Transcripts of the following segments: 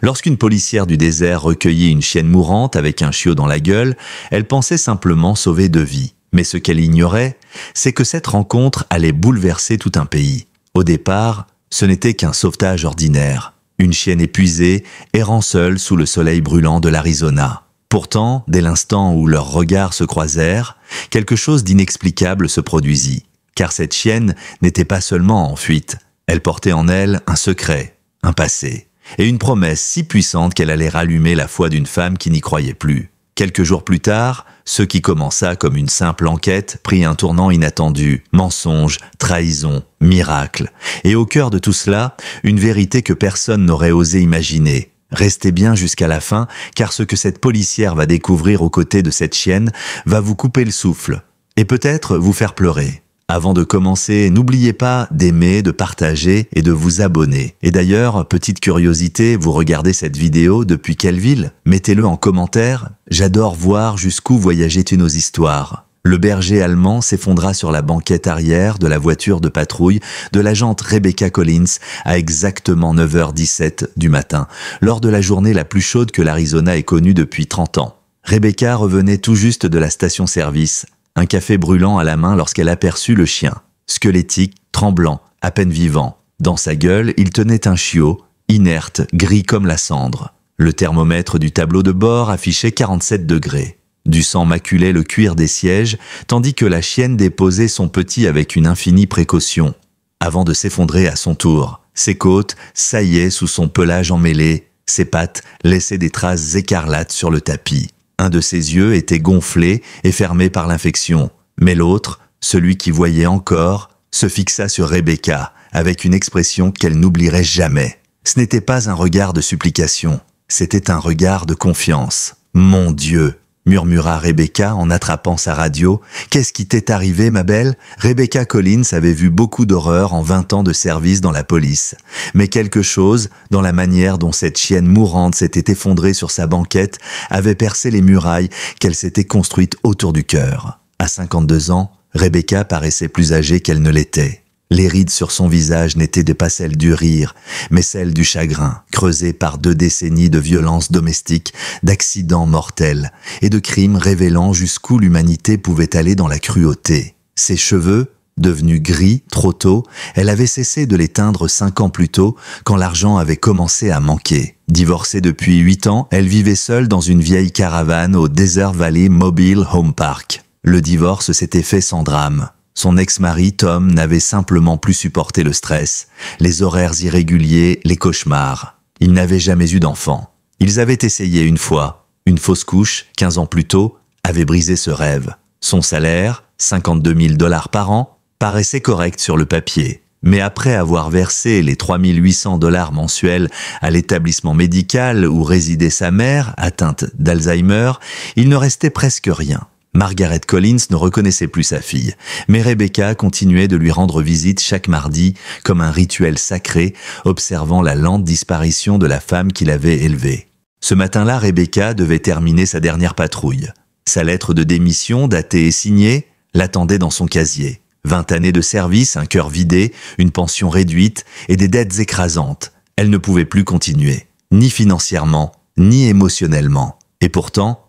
Lorsqu'une policière du désert recueillit une chienne mourante avec un chiot dans la gueule, elle pensait simplement sauver 2 vies. Mais ce qu'elle ignorait, c'est que cette rencontre allait bouleverser tout un pays. Au départ, ce n'était qu'un sauvetage ordinaire. Une chienne épuisée, errant seule sous le soleil brûlant de l'Arizona. Pourtant, dès l'instant où leurs regards se croisèrent, quelque chose d'inexplicable se produisit. Car cette chienne n'était pas seulement en fuite, elle portait en elle un secret, un passé, et une promesse si puissante qu'elle allait rallumer la foi d'une femme qui n'y croyait plus. Quelques jours plus tard, ce qui commença comme une simple enquête prit un tournant inattendu, mensonge, trahison, miracle. Et au cœur de tout cela, une vérité que personne n'aurait osé imaginer. Restez bien jusqu'à la fin, car ce que cette policière va découvrir aux côtés de cette chienne va vous couper le souffle, et peut-être vous faire pleurer. Avant de commencer, n'oubliez pas d'aimer, de partager et de vous abonner. Et d'ailleurs, petite curiosité, vous regardez cette vidéo depuis quelle ville? Mettez-le en commentaire. J'adore voir jusqu'où voyageaient nos histoires. Le berger allemand s'effondra sur la banquette arrière de la voiture de patrouille de l'agente Rebecca Collins à exactement 9h17 du matin, lors de la journée la plus chaude que l'Arizona ait connue depuis 30 ans. Rebecca revenait tout juste de la station-service, un café brûlant à la main lorsqu'elle aperçut le chien, squelettique, tremblant, à peine vivant. Dans sa gueule, il tenait un chiot, inerte, gris comme la cendre. Le thermomètre du tableau de bord affichait 47 degrés. Du sang maculait le cuir des sièges, tandis que la chienne déposait son petit avec une infinie précaution. Avant de s'effondrer à son tour, ses côtes saillaient sous son pelage emmêlé, ses pattes laissaient des traces écarlates sur le tapis. Un de ses yeux était gonflé et fermé par l'infection, mais l'autre, celui qui voyait encore, se fixa sur Rebecca avec une expression qu'elle n'oublierait jamais. Ce n'était pas un regard de supplication, c'était un regard de confiance. « Mon Dieu !» murmura Rebecca en attrapant sa radio. « Qu'est-ce qui t'est arrivé, ma belle ?» Rebecca Collins avait vu beaucoup d'horreurs en 20 ans de service dans la police. Mais quelque chose, dans la manière dont cette chienne mourante s'était effondrée sur sa banquette, avait percé les murailles qu'elle s'était construites autour du cœur. À 52 ans, Rebecca paraissait plus âgée qu'elle ne l'était. Les rides sur son visage n'étaient pas celles du rire, mais celles du chagrin, creusées par 2 décennies de violences domestiques, d'accidents mortels et de crimes révélant jusqu'où l'humanité pouvait aller dans la cruauté. Ses cheveux, devenus gris trop tôt, elle avait cessé de les teindre 5 ans plus tôt, quand l'argent avait commencé à manquer. Divorcée depuis 8 ans, elle vivait seule dans une vieille caravane au Desert Valley Mobile Home Park. Le divorce s'était fait sans drame. Son ex-mari, Tom, n'avait simplement plus supporté le stress, les horaires irréguliers, les cauchemars. Il n'avait jamais eu d'enfant. Ils avaient essayé une fois. Une fausse couche, 15 ans plus tôt, avait brisé ce rêve. Son salaire, 52 000 $ par an, paraissait correct sur le papier. Mais après avoir versé les 3 800 $ mensuels à l'établissement médical où résidait sa mère, atteinte d'Alzheimer, il ne restait presque rien. Margaret Collins ne reconnaissait plus sa fille, mais Rebecca continuait de lui rendre visite chaque mardi comme un rituel sacré, observant la lente disparition de la femme qui l'avait élevée. Ce matin-là, Rebecca devait terminer sa dernière patrouille. Sa lettre de démission, datée et signée, l'attendait dans son casier. 20 années de service, un cœur vidé, une pension réduite et des dettes écrasantes. Elle ne pouvait plus continuer, ni financièrement, ni émotionnellement. Et pourtant,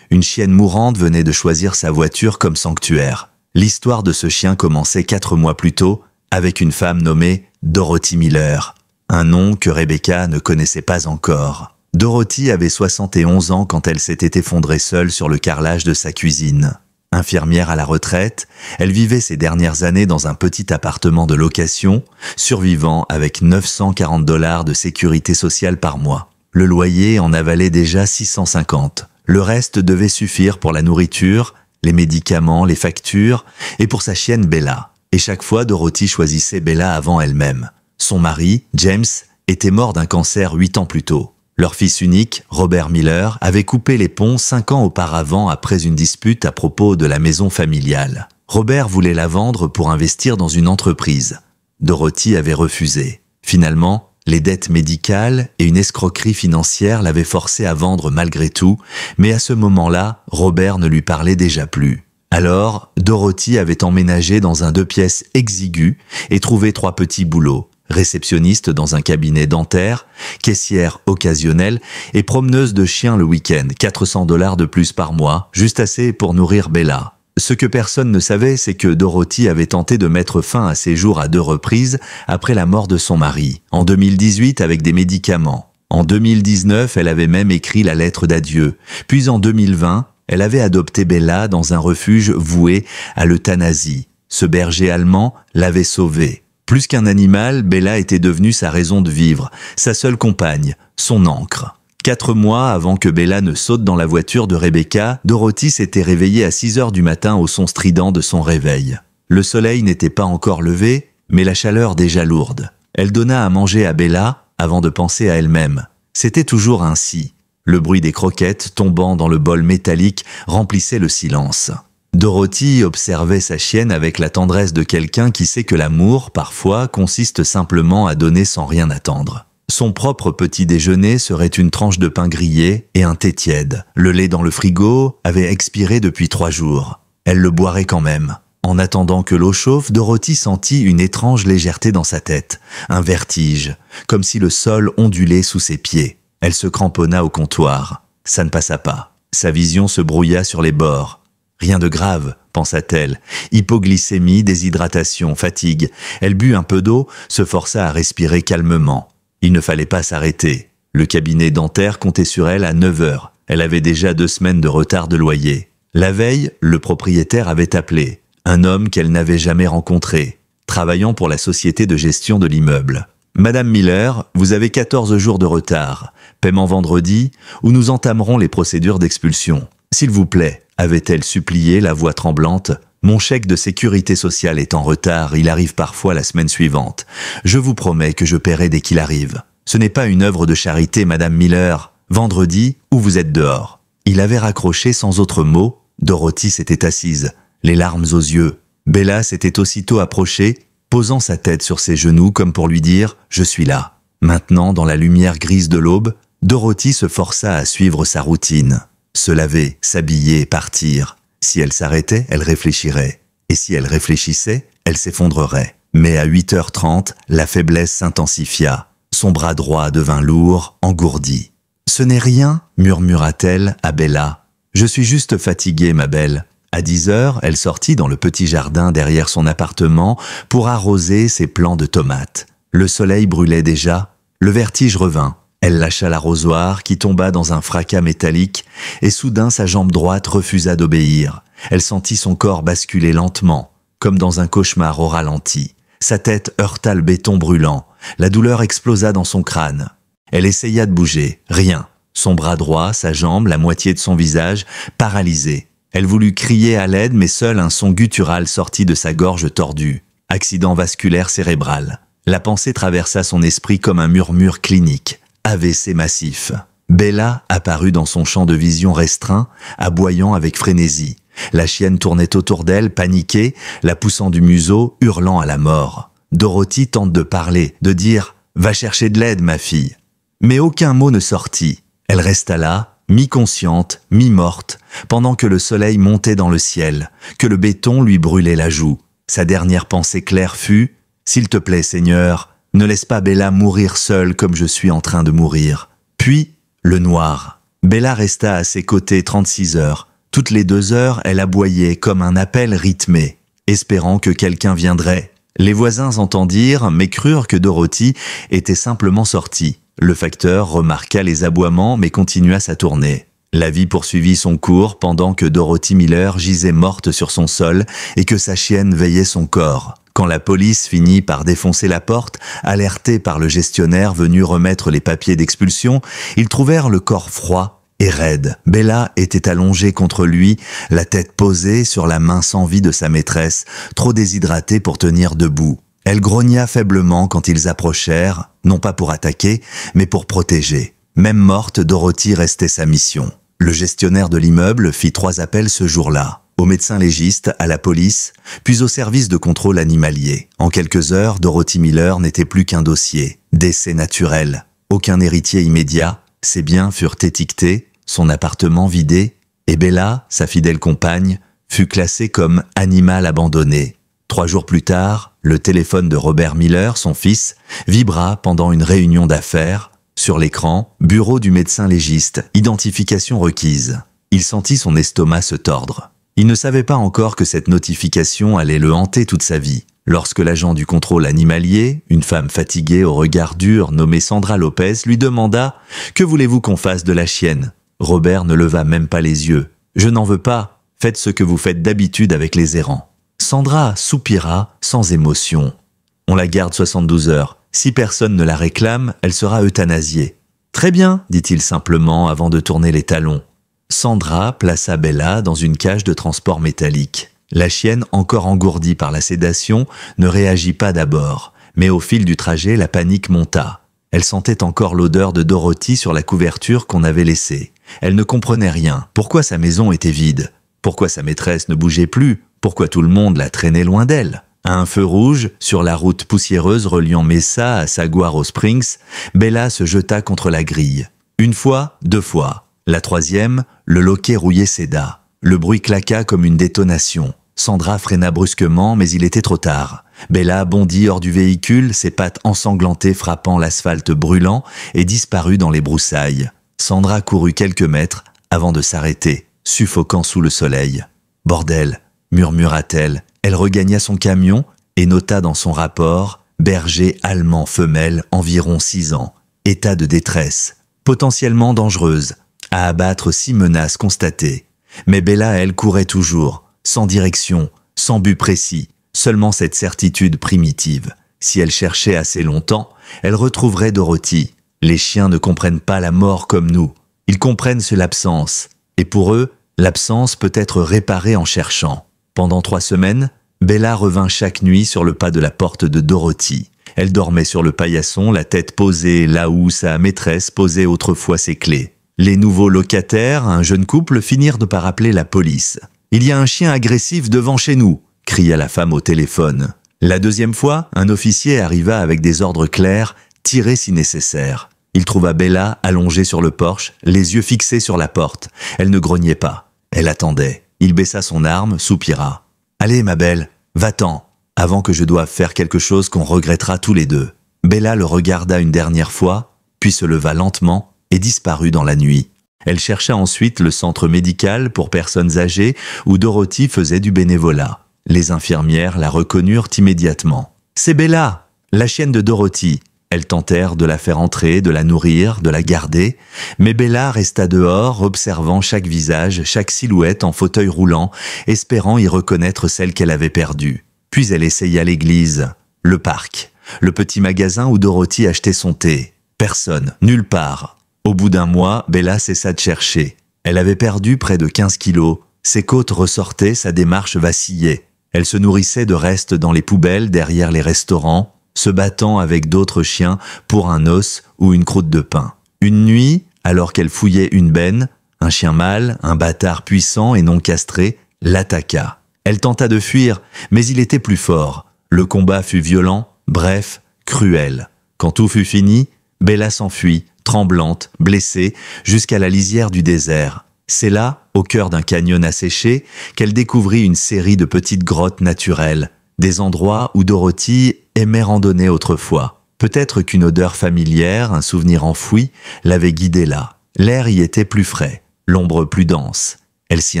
une chienne mourante venait de choisir sa voiture comme sanctuaire. L'histoire de ce chien commençait 4 mois plus tôt avec une femme nommée Dorothy Miller, un nom que Rebecca ne connaissait pas encore. Dorothy avait 71 ans quand elle s'était effondrée seule sur le carrelage de sa cuisine. Infirmière à la retraite, elle vivait ses dernières années dans un petit appartement de location, survivant avec 940 $ de sécurité sociale par mois. Le loyer en avalait déjà 650. Le reste devait suffire pour la nourriture, les médicaments, les factures, et pour sa chienne Bella. Et chaque fois, Dorothy choisissait Bella avant elle-même. Son mari, James, était mort d'un cancer 8 ans plus tôt. Leur fils unique, Robert Miller, avait coupé les ponts 5 ans auparavant après une dispute à propos de la maison familiale. Robert voulait la vendre pour investir dans une entreprise. Dorothy avait refusé. Finalement, les dettes médicales et une escroquerie financière l'avaient forcé à vendre malgré tout, mais à ce moment-là, Robert ne lui parlait déjà plus. Alors, Dorothy avait emménagé dans un 2 pièces exigu et trouvé 3 petits boulots. réceptionniste dans un cabinet dentaire, caissière occasionnelle et promeneuse de chiens le week-end, 400 $ de plus par mois, juste assez pour nourrir Bella. Ce que personne ne savait, c'est que Dorothy avait tenté de mettre fin à ses jours à 2 reprises après la mort de son mari, en 2018 avec des médicaments. En 2019, elle avait même écrit la lettre d'adieu. Puis en 2020, elle avait adopté Bella dans un refuge voué à l'euthanasie. Ce berger allemand l'avait sauvée. Plus qu'un animal, Bella était devenue sa raison de vivre, sa seule compagne, son ancre. 4 mois avant que Bella ne saute dans la voiture de Rebecca, Dorothy s'était réveillée à 6 heures du matin au son strident de son réveil. Le soleil n'était pas encore levé, mais la chaleur déjà lourde. Elle donna à manger à Bella avant de penser à elle-même. C'était toujours ainsi. Le bruit des croquettes tombant dans le bol métallique remplissait le silence. Dorothy observait sa chienne avec la tendresse de quelqu'un qui sait que l'amour, parfois, consiste simplement à donner sans rien attendre. Son propre petit déjeuner serait une tranche de pain grillé et un thé tiède. Le lait dans le frigo avait expiré depuis 3 jours. Elle le boirait quand même. En attendant que l'eau chauffe, Dorothy sentit une étrange légèreté dans sa tête, un vertige, comme si le sol ondulait sous ses pieds. Elle se cramponna au comptoir. Ça ne passa pas. Sa vision se brouilla sur les bords. Rien de grave, pensa-t-elle. Hypoglycémie, déshydratation, fatigue. Elle but un peu d'eau, se força à respirer calmement. Il ne fallait pas s'arrêter. Le cabinet dentaire comptait sur elle à 9 heures. Elle avait déjà 2 semaines de retard de loyer. La veille, le propriétaire avait appelé. Un homme qu'elle n'avait jamais rencontré, travaillant pour la société de gestion de l'immeuble. « Madame Miller, vous avez 14 jours de retard. Paiement vendredi, ou nous entamerons les procédures d'expulsion. S'il vous plaît, avait-elle supplié, la voix tremblante. Mon chèque de sécurité sociale est en retard, il arrive parfois la semaine suivante. Je vous promets que je paierai dès qu'il arrive. Ce n'est pas une œuvre de charité, Madame Miller. Vendredi, ou vous êtes dehors. » Il avait raccroché sans autre mot. Dorothy s'était assise, les larmes aux yeux. Bella s'était aussitôt approchée, posant sa tête sur ses genoux comme pour lui dire « Je suis là ». Maintenant, dans la lumière grise de l'aube, Dorothy se força à suivre sa routine. Se laver, s'habiller, partir. Si elle s'arrêtait, elle réfléchirait. Et si elle réfléchissait, elle s'effondrerait. Mais à 8h30, la faiblesse s'intensifia. Son bras droit devint lourd, engourdi. « Ce n'est rien, murmura-t-elle à Bella. « Je suis juste fatiguée, ma belle. » À 10h, elle sortit dans le petit jardin derrière son appartement pour arroser ses plants de tomates. Le soleil brûlait déjà. Le vertige revint. Elle lâcha l'arrosoir qui tomba dans un fracas métallique et soudain sa jambe droite refusa d'obéir. Elle sentit son corps basculer lentement, comme dans un cauchemar au ralenti. Sa tête heurta le béton brûlant. La douleur explosa dans son crâne. Elle essaya de bouger. Rien. Son bras droit, sa jambe, la moitié de son visage, paralysés. Elle voulut crier à l'aide, mais seul un son guttural sortit de sa gorge tordue. Accident vasculaire cérébral. La pensée traversa son esprit comme un murmure clinique. AVC massif. Bella apparut dans son champ de vision restreint, aboyant avec frénésie. La chienne tournait autour d'elle, paniquée, la poussant du museau, hurlant à la mort. Dorothy tente de parler, de dire « Va chercher de l'aide, ma fille ». Mais aucun mot ne sortit. Elle resta là, mi-consciente, mi-morte, pendant que le soleil montait dans le ciel, que le béton lui brûlait la joue. Sa dernière pensée claire fut « S'il te plaît, Seigneur, ne laisse pas Bella mourir seule comme je suis en train de mourir. » Puis, le noir. Bella resta à ses côtés 36 heures. Toutes les 2 heures, elle aboyait comme un appel rythmé, espérant que quelqu'un viendrait. Les voisins entendirent, mais crurent que Dorothy était simplement sortie. Le facteur remarqua les aboiements, mais continua sa tournée. La vie poursuivit son cours pendant que Dorothy Miller gisait morte sur son sol et que sa chienne veillait son corps. Quand la police finit par défoncer la porte, alertés par le gestionnaire venu remettre les papiers d'expulsion, ils trouvèrent le corps froid et raide. Bella était allongée contre lui, la tête posée sur la main sans vie de sa maîtresse, trop déshydratée pour tenir debout. Elle grogna faiblement quand ils approchèrent, non pas pour attaquer, mais pour protéger. Même morte, Dorothy restait sa mission. Le gestionnaire de l'immeuble fit 3 appels ce jour-là. Au médecin légiste, à la police, puis au service de contrôle animalier. En quelques heures, Dorothy Miller n'était plus qu'un dossier. Décès naturel. Aucun héritier immédiat. Ses biens furent étiquetés, son appartement vidé, et Bella, sa fidèle compagne, fut classée comme animal abandonné. 3 jours plus tard, Le téléphone de Robert Miller, son fils, vibra pendant une réunion d'affaires. Sur l'écran, bureau du médecin légiste, identification requise. Il sentit son estomac se tordre. Il ne savait pas encore que cette notification allait le hanter toute sa vie. Lorsque l'agent du contrôle animalier, une femme fatiguée au regard dur nommée Sandra Lopez, lui demanda « Que voulez-vous qu'on fasse de la chienne ?» Robert ne leva même pas les yeux. « Je n'en veux pas, faites ce que vous faites d'habitude avec les errants. » Sandra soupira sans émotion. « On la garde 72 heures. Si personne ne la réclame, elle sera euthanasiée. »« Très bien, dit-il simplement avant de tourner les talons. » Sandra plaça Bella dans une cage de transport métallique. La chienne, encore engourdie par la sédation, ne réagit pas d'abord, mais au fil du trajet, la panique monta. Elle sentait encore l'odeur de Dorothy sur la couverture qu'on avait laissée. Elle ne comprenait rien. Pourquoi sa maison était vide? Pourquoi sa maîtresse ne bougeait plus? Pourquoi tout le monde la traînait loin d'elle? À un feu rouge, sur la route poussiéreuse reliant Mesa à Saguaro Springs, Bella se jeta contre la grille. Une fois, deux fois. La troisième, le loquet rouillé céda. Le bruit claqua comme une détonation. Sandra freina brusquement, mais il était trop tard. Bella bondit hors du véhicule, ses pattes ensanglantées frappant l'asphalte brûlant, et disparut dans les broussailles. Sandra courut quelques mètres avant de s'arrêter, suffoquant sous le soleil. « Bordel !» murmura-t-elle. Elle regagna son camion et nota dans son rapport « Berger allemand femelle, environ 6 ans. État de détresse. Potentiellement dangereuse. À abattre 6 menaces constatées. » Mais Bella, elle, courait toujours, sans direction, sans but précis, seulement cette certitude primitive. Si elle cherchait assez longtemps, elle retrouverait Dorothy. Les chiens ne comprennent pas la mort comme nous. Ils comprennent l'absence. Et pour eux, l'absence peut être réparée en cherchant. Pendant 3 semaines, Bella revint chaque nuit sur le pas de la porte de Dorothy. Elle dormait sur le paillasson, la tête posée là où sa maîtresse posait autrefois ses clés. Les nouveaux locataires, un jeune couple, finirent par appeler la police. « Il y a un chien agressif devant chez nous !» cria la femme au téléphone. La deuxième fois, un officier arriva avec des ordres clairs, tirer si nécessaire. Il trouva Bella allongée sur le porche, les yeux fixés sur la porte. Elle ne grognait pas. Elle attendait. Il baissa son arme, soupira. « Allez, ma belle, va-t'en, avant que je doive faire quelque chose qu'on regrettera tous les deux. » Bella le regarda une dernière fois, puis se leva lentement et disparut dans la nuit. Elle chercha ensuite le centre médical pour personnes âgées où Dorothy faisait du bénévolat. Les infirmières la reconnurent immédiatement. « C'est Bella, la chienne de Dorothy. » Elles tentèrent de la faire entrer, de la nourrir, de la garder, mais Bella resta dehors, observant chaque visage, chaque silhouette en fauteuil roulant, espérant y reconnaître celle qu'elle avait perdue. Puis elle essaya l'église, le parc, le petit magasin où Dorothy achetait son thé. Personne, nulle part. Au bout d'un mois, Bella cessa de chercher. Elle avait perdu près de 15 kilos. Ses côtes ressortaient, sa démarche vacillait. Elle se nourrissait de restes dans les poubelles derrière les restaurants, se battant avec d'autres chiens pour un os ou une croûte de pain. Une nuit, alors qu'elle fouillait une benne, un chien mâle, un bâtard puissant et non castré, l'attaqua. Elle tenta de fuir, mais il était plus fort. Le combat fut violent, bref, cruel. Quand tout fut fini, Bella s'enfuit, tremblante, blessée, jusqu'à la lisière du désert. C'est là, au cœur d'un canyon asséché, qu'elle découvrit une série de petites grottes naturelles, des endroits où Dorothy aimait randonner autrefois. Peut-être qu'une odeur familière, un souvenir enfoui, l'avait guidée là. L'air y était plus frais, l'ombre plus dense. Elle s'y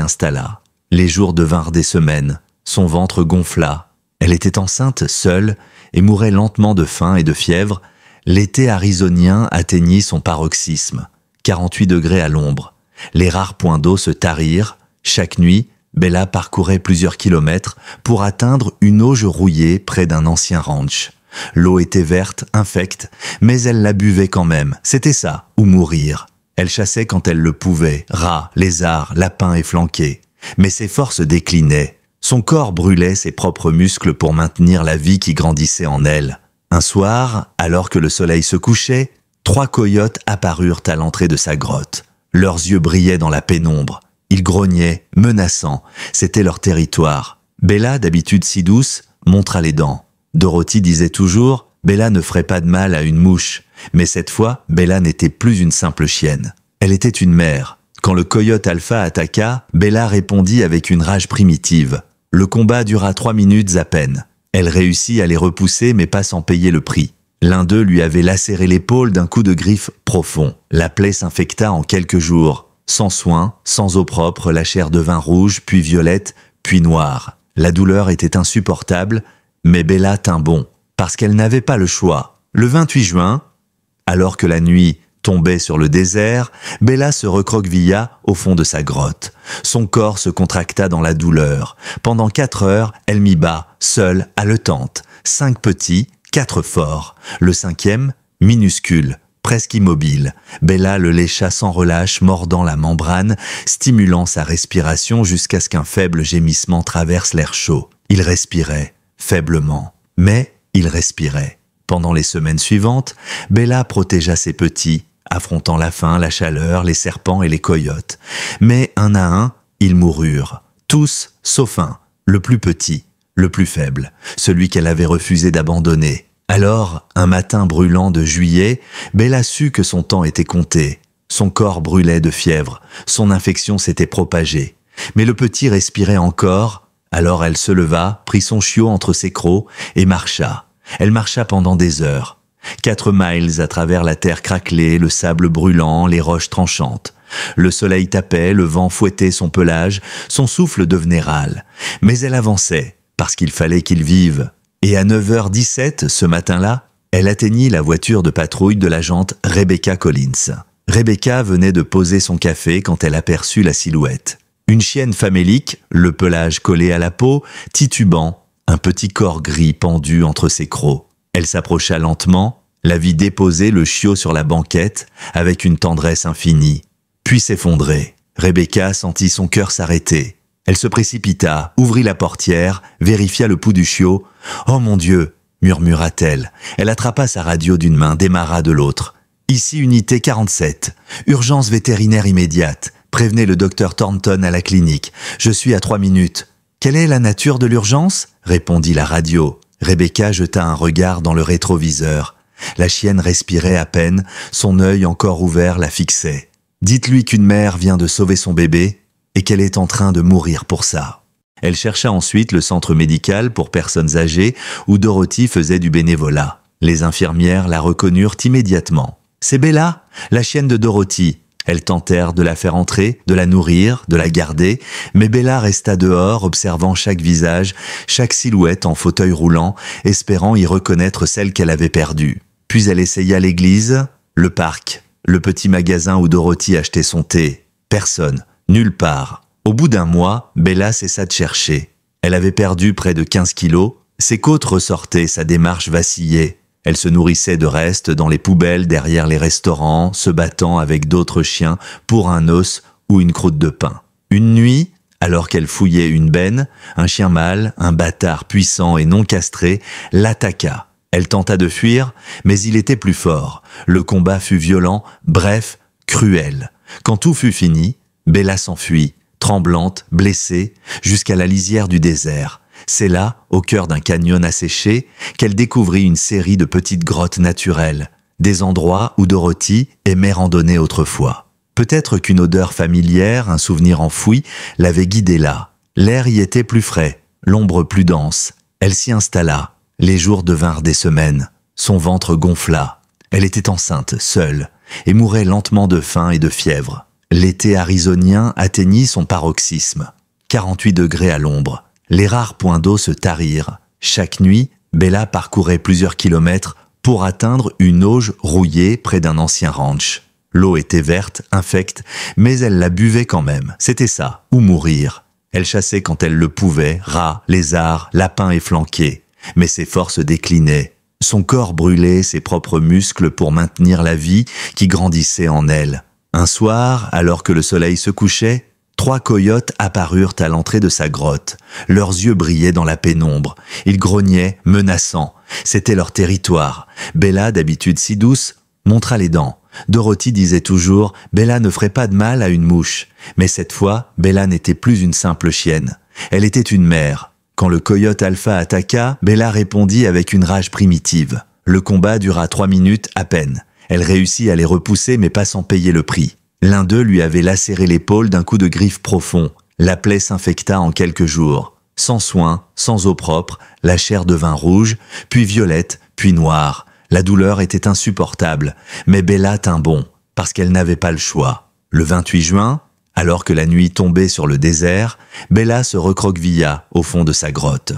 installa. Les jours devinrent des semaines. Son ventre gonfla. Elle était enceinte, seule, et mourait lentement de faim et de fièvre. L'été arizonien atteignit son paroxysme. 48 degrés à l'ombre. Les rares points d'eau se tarirent. Chaque nuit, Bella parcourait plusieurs kilomètres pour atteindre une auge rouillée près d'un ancien ranch. L'eau était verte, infecte, mais elle la buvait quand même. C'était ça, ou mourir. Elle chassait quand elle le pouvait, rats, lézards, lapins efflanqués. Mais ses forces déclinaient. Son corps brûlait ses propres muscles pour maintenir la vie qui grandissait en elle. Un soir, alors que le soleil se couchait, 3 coyotes apparurent à l'entrée de sa grotte. Leurs yeux brillaient dans la pénombre. Ils grognaient, menaçants. C'était leur territoire. Bella, d'habitude si douce, montra les dents. Dorothy disait toujours « Bella ne ferait pas de mal à une mouche ». Mais cette fois, Bella n'était plus une simple chienne. Elle était une mère. Quand le coyote alpha attaqua, Bella répondit avec une rage primitive. Le combat dura 3 minutes à peine. Elle réussit à les repousser mais pas sans payer le prix. L'un d'eux lui avait lacéré l'épaule d'un coup de griffe profond. La plaie s'infecta en quelques jours. Sans soin, sans eau propre, la chair devint rouge, puis violette, puis noire. La douleur était insupportable, mais Bella tint bon, parce qu'elle n'avait pas le choix. Le 28 juin, alors que la nuit tombait sur le désert, Bella se recroquevilla au fond de sa grotte. Son corps se contracta dans la douleur. Pendant 4 heures, elle m'y bat, seule, haletante. 5 petits, 4 forts. Le 5e, minuscule, presque immobile. Bella le lécha sans relâche, mordant la membrane, stimulant sa respiration jusqu'à ce qu'un faible gémissement traverse l'air chaud. Il respirait, faiblement, mais il respirait. Pendant les semaines suivantes, Bella protégea ses petits, affrontant la faim, la chaleur, les serpents et les coyotes. Mais un à un, ils moururent. Tous, sauf un, le plus petit, le plus faible, celui qu'elle avait refusé d'abandonner. Alors, un matin brûlant de juillet, Bella sut que son temps était compté. Son corps brûlait de fièvre, son infection s'était propagée. Mais le petit respirait encore, alors elle se leva, prit son chiot entre ses crocs et marcha. Elle marcha pendant des heures. 4 miles à travers la terre craquelée, le sable brûlant, les roches tranchantes. Le soleil tapait, le vent fouettait son pelage, son souffle devenait râle. Mais elle avançait, parce qu'il fallait qu'il vive. Et à 9h17, ce matin-là, elle atteignit la voiture de patrouille de l'agente Rebecca Collins. Rebecca venait de poser son café quand elle aperçut la silhouette. Une chienne famélique, le pelage collé à la peau, titubant, un petit corps gris pendu entre ses crocs. Elle s'approcha lentement, la vit déposer le chiot sur la banquette avec une tendresse infinie, puis s'effondrer. Rebecca sentit son cœur s'arrêter. Elle se précipita, ouvrit la portière, vérifia le pouls du chiot. « Oh mon Dieu !» murmura-t-elle. Elle attrapa sa radio d'une main, démarra de l'autre. « Ici unité 47. Urgence vétérinaire immédiate. Prévenez le docteur Thornton à la clinique. Je suis à 3 minutes. » « Quelle est la nature de l'urgence ?» répondit la radio. Rebecca jeta un regard dans le rétroviseur. La chienne respirait à peine, son œil encore ouvert la fixait. « Dites-lui qu'une mère vient de sauver son bébé et qu'elle est en train de mourir pour ça. » Elle chercha ensuite le centre médical pour personnes âgées où Dorothy faisait du bénévolat. Les infirmières la reconnurent immédiatement. « C'est Bella, la chienne de Dorothy. » Elles tentèrent de la faire entrer, de la nourrir, de la garder, mais Bella resta dehors, observant chaque visage, chaque silhouette en fauteuil roulant, espérant y reconnaître celle qu'elle avait perdue. Puis elle essaya l'église, le parc, le petit magasin où Dorothy achetait son thé. Personne, nulle part. Au bout d'un mois, Bella cessa de chercher. Elle avait perdu près de 15 kilos, ses côtes ressortaient, sa démarche vacillait. Elle se nourrissait de restes dans les poubelles derrière les restaurants, se battant avec d'autres chiens pour un os ou une croûte de pain. Une nuit, alors qu'elle fouillait une benne, un chien mâle, un bâtard puissant et non castré, l'attaqua. Elle tenta de fuir, mais il était plus fort. Le combat fut violent, bref, cruel. Quand tout fut fini, Bella s'enfuit, tremblante, blessée, jusqu'à la lisière du désert. C'est là, au cœur d'un canyon asséché, qu'elle découvrit une série de petites grottes naturelles, des endroits où Dorothy aimait randonner autrefois. Peut-être qu'une odeur familière, un souvenir enfoui, l'avait guidée là. L'air y était plus frais, l'ombre plus dense. Elle s'y installa. Les jours devinrent des semaines. Son ventre gonfla. Elle était enceinte, seule, et mourait lentement de faim et de fièvre. L'été arizonien atteignit son paroxysme. 48 degrés à l'ombre. Les rares points d'eau se tarirent. Chaque nuit, Bella parcourait plusieurs kilomètres pour atteindre une auge rouillée près d'un ancien ranch. L'eau était verte, infecte, mais elle la buvait quand même. C'était ça, ou mourir. Elle chassait quand elle le pouvait, rats, lézards, lapins efflanqués. Mais ses forces déclinaient. Son corps brûlait ses propres muscles pour maintenir la vie qui grandissait en elle. Un soir, alors que le soleil se couchait, 3 coyotes apparurent à l'entrée de sa grotte. Leurs yeux brillaient dans la pénombre. Ils grognaient, menaçants. C'était leur territoire. Bella, d'habitude si douce, montra les dents. Dorothy disait toujours « Bella ne ferait pas de mal à une mouche ». Mais cette fois, Bella n'était plus une simple chienne. Elle était une mère. Quand le coyote alpha attaqua, Bella répondit avec une rage primitive. Le combat dura 3 minutes à peine. Elle réussit à les repousser mais pas sans payer le prix. L'un d'eux lui avait lacéré l'épaule d'un coup de griffe profond. La plaie s'infecta en quelques jours. Sans soin, sans eau propre, la chair devint rouge, puis violette, puis noire. La douleur était insupportable, mais Bella tint bon, parce qu'elle n'avait pas le choix. Le 28 juin, alors que la nuit tombait sur le désert, Bella se recroquevilla au fond de sa grotte.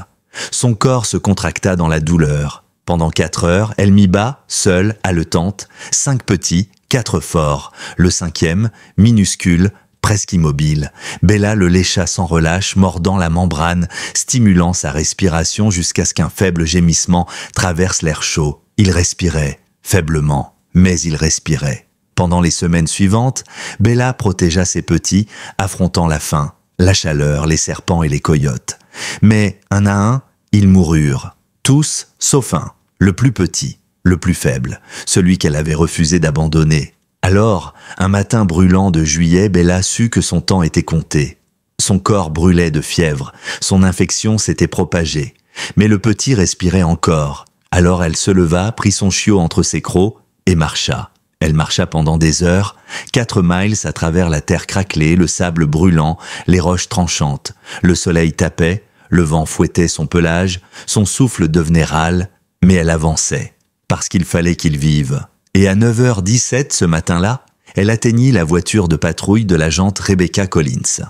Son corps se contracta dans la douleur. Pendant 4 heures, elle mit bas, seule, haletante, 5 petits, 4 forts. Le 5e, minuscule, presque immobile. Bella le lécha sans relâche, mordant la membrane, stimulant sa respiration jusqu'à ce qu'un faible gémissement traverse l'air chaud. Il respirait, faiblement, mais il respirait. Pendant les semaines suivantes, Bella protégea ses petits, affrontant la faim, la chaleur, les serpents et les coyotes. Mais, un à un, ils moururent. Tous, sauf un, le plus petit, le plus faible, celui qu'elle avait refusé d'abandonner. Alors, un matin brûlant de juillet, Bella sut que son temps était compté. Son corps brûlait de fièvre, son infection s'était propagée. Mais le petit respirait encore. Alors elle se leva, prit son chiot entre ses crocs et marcha. Elle marcha pendant des heures, 4 miles à travers la terre craquelée, le sable brûlant, les roches tranchantes. Le soleil tapait, le vent fouettait son pelage, son souffle devenait râle, mais elle avançait, parce qu'il fallait qu'il vive. Et à 9h17 ce matin-là, elle atteignit la voiture de patrouille de l'agente Rebecca Collins.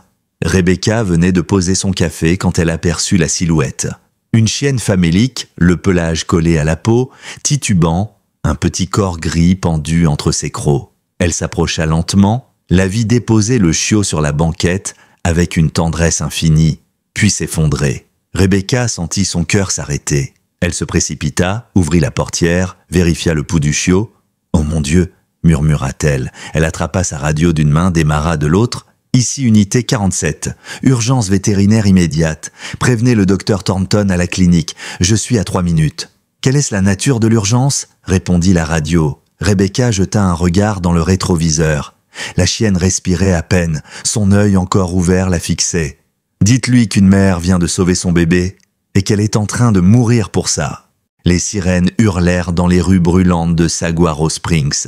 Rebecca venait de poser son café quand elle aperçut la silhouette. Une chienne famélique, le pelage collé à la peau, titubant, un petit corps gris pendu entre ses crocs. Elle s'approcha lentement, la vit déposer le chiot sur la banquette avec une tendresse infinie, puis s'effondrer. Rebecca sentit son cœur s'arrêter. Elle se précipita, ouvrit la portière, vérifia le pouls du chiot. « Oh mon Dieu !» murmura-t-elle. Elle attrapa sa radio d'une main, démarra de l'autre. « Ici unité 47. Urgence vétérinaire immédiate. Prévenez le docteur Thornton à la clinique. Je suis à 3 minutes. » « Quelle est la nature de l'urgence ?» répondit la radio. Rebecca jeta un regard dans le rétroviseur. La chienne respirait à peine, son œil encore ouvert la fixait. « Dites-lui qu'une mère vient de sauver son bébé et qu'elle est en train de mourir pour ça. » Les sirènes hurlèrent dans les rues brûlantes de Saguaro Springs.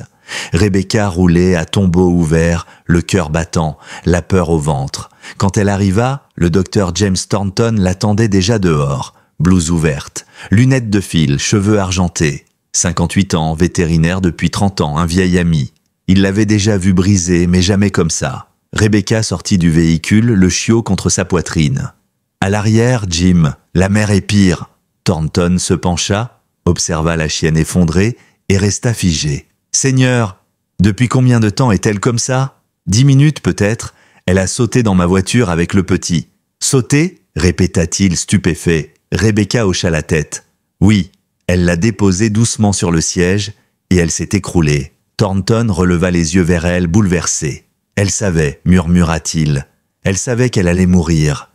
Rebecca roulait à tombeau ouvert, le cœur battant, la peur au ventre. Quand elle arriva, le docteur James Thornton l'attendait déjà dehors. Blouse ouverte, lunettes de fil, cheveux argentés. 58 ans, vétérinaire depuis 30 ans, un vieil ami. Il l'avait déjà vu briser, mais jamais comme ça. Rebecca sortit du véhicule, le chiot contre sa poitrine. À l'arrière, Jim, la mère est pire. Thornton se pencha, observa la chienne effondrée et resta figé. « Seigneur, depuis combien de temps est-elle comme ça ? 10 minutes peut-être. Elle a sauté dans ma voiture avec le petit. »« Sauté ?» répéta-t-il stupéfait. Rebecca hocha la tête. Oui, elle l'a déposée doucement sur le siège et elle s'est écroulée. Thornton releva les yeux vers elle, bouleversé. Elle savait, murmura-t-il. Elle savait qu'elle allait mourir.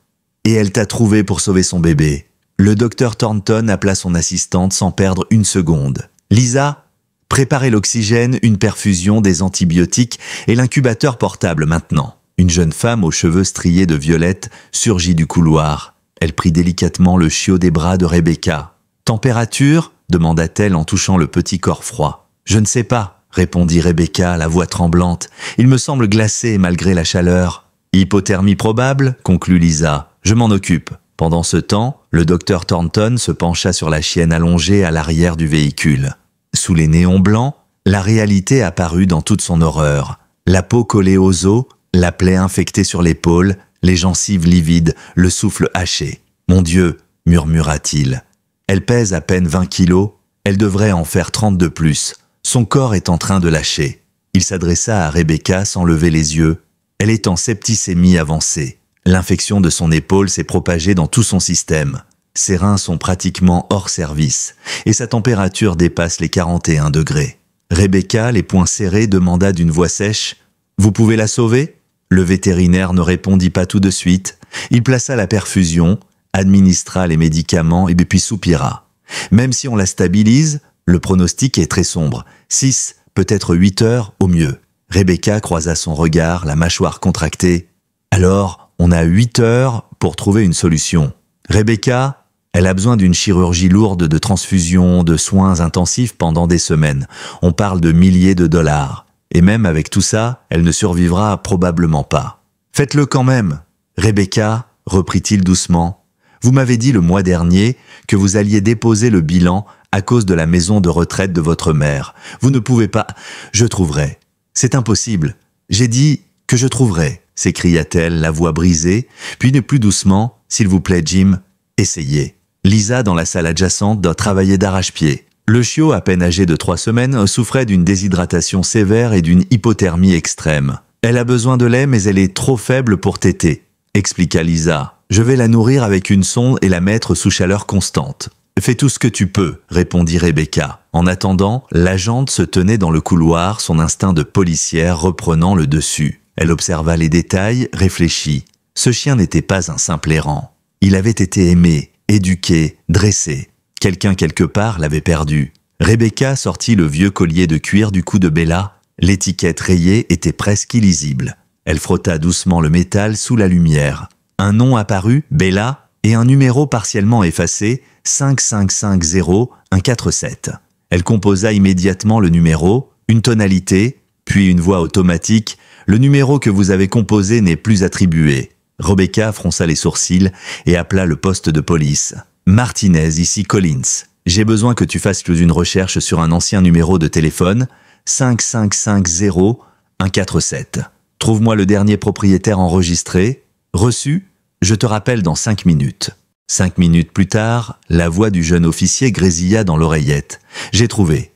Et elle t'a trouvé pour sauver son bébé. Le docteur Thornton appela son assistante sans perdre une seconde. Lisa, préparez l'oxygène, une perfusion, des antibiotiques et l'incubateur portable maintenant. Une jeune femme aux cheveux striés de violette surgit du couloir. Elle prit délicatement le chiot des bras de Rebecca. « Température ?» demanda-t-elle en touchant le petit corps froid. « Je ne sais pas », répondit Rebecca, la voix tremblante. « Il me semble glacé malgré la chaleur. »« Hypothermie probable ?» conclut Lisa. « Je m'en occupe. » Pendant ce temps, le docteur Thornton se pencha sur la chienne allongée à l'arrière du véhicule. Sous les néons blancs, la réalité apparut dans toute son horreur. La peau collée aux os, la plaie infectée sur l'épaule, les gencives livides, le souffle haché. « Mon Dieu !» murmura-t-il. Elle pèse à peine 20 kilos, elle devrait en faire 30 de plus. Son corps est en train de lâcher. Il s'adressa à Rebecca sans lever les yeux. Elle est en septicémie avancée. L'infection de son épaule s'est propagée dans tout son système. Ses reins sont pratiquement hors service et sa température dépasse les 41 degrés. Rebecca, les poings serrés, demanda d'une voix sèche « Vous pouvez la sauver ?» Le vétérinaire ne répondit pas tout de suite. Il plaça la perfusion, administra les médicaments et puis soupira. Même si on la stabilise, le pronostic est très sombre. 6, peut-être 8 heures au mieux. Rebecca croisa son regard, la mâchoire contractée. Alors, on a 8 heures pour trouver une solution. Rebecca, elle a besoin d'une chirurgie lourde de transfusion, de soins intensifs pendant des semaines. On parle de milliers de dollars. Et même avec tout ça, elle ne survivra probablement pas. « Faites-le quand même !» « Rebecca, reprit-il doucement, Vous m'avez dit le mois dernier que vous alliez déposer le bilan à cause de la maison de retraite de votre mère. Vous ne pouvez pas... Je trouverai. C'est impossible. J'ai dit que je trouverai, s'écria-t-elle, la voix brisée, puis plus doucement, s'il vous plaît, Jim, essayez. Lisa, dans la salle adjacente, doit travailler d'arrache-pied. Le chiot, à peine âgé de 3 semaines, souffrait d'une déshydratation sévère et d'une hypothermie extrême. Elle a besoin de lait, mais elle est trop faible pour téter, expliqua Lisa. Je vais la nourrir avec une sonde et la mettre sous chaleur constante. Fais tout ce que tu peux, répondit Rebecca. En attendant, l'agente se tenait dans le couloir, son instinct de policière reprenant le dessus. Elle observa les détails, réfléchit. Ce chien n'était pas un simple errant. Il avait été aimé, éduqué, dressé. Quelqu'un quelque part l'avait perdu. Rebecca sortit le vieux collier de cuir du cou de Bella. L'étiquette rayée était presque illisible. Elle frotta doucement le métal sous la lumière. Un nom apparut, Bella, et un numéro partiellement effacé, 5550147. Elle composa immédiatement le numéro, une tonalité, puis une voix automatique. Le numéro que vous avez composé n'est plus attribué. Rebecca fronça les sourcils et appela le poste de police. Martinez, ici Collins. J'ai besoin que tu fasses une recherche sur un ancien numéro de téléphone, 5550147. Trouve-moi le dernier propriétaire enregistré. Reçu? Je te rappelle dans 5 minutes. 5 minutes plus tard, la voix du jeune officier grésilla dans l'oreillette. J'ai trouvé.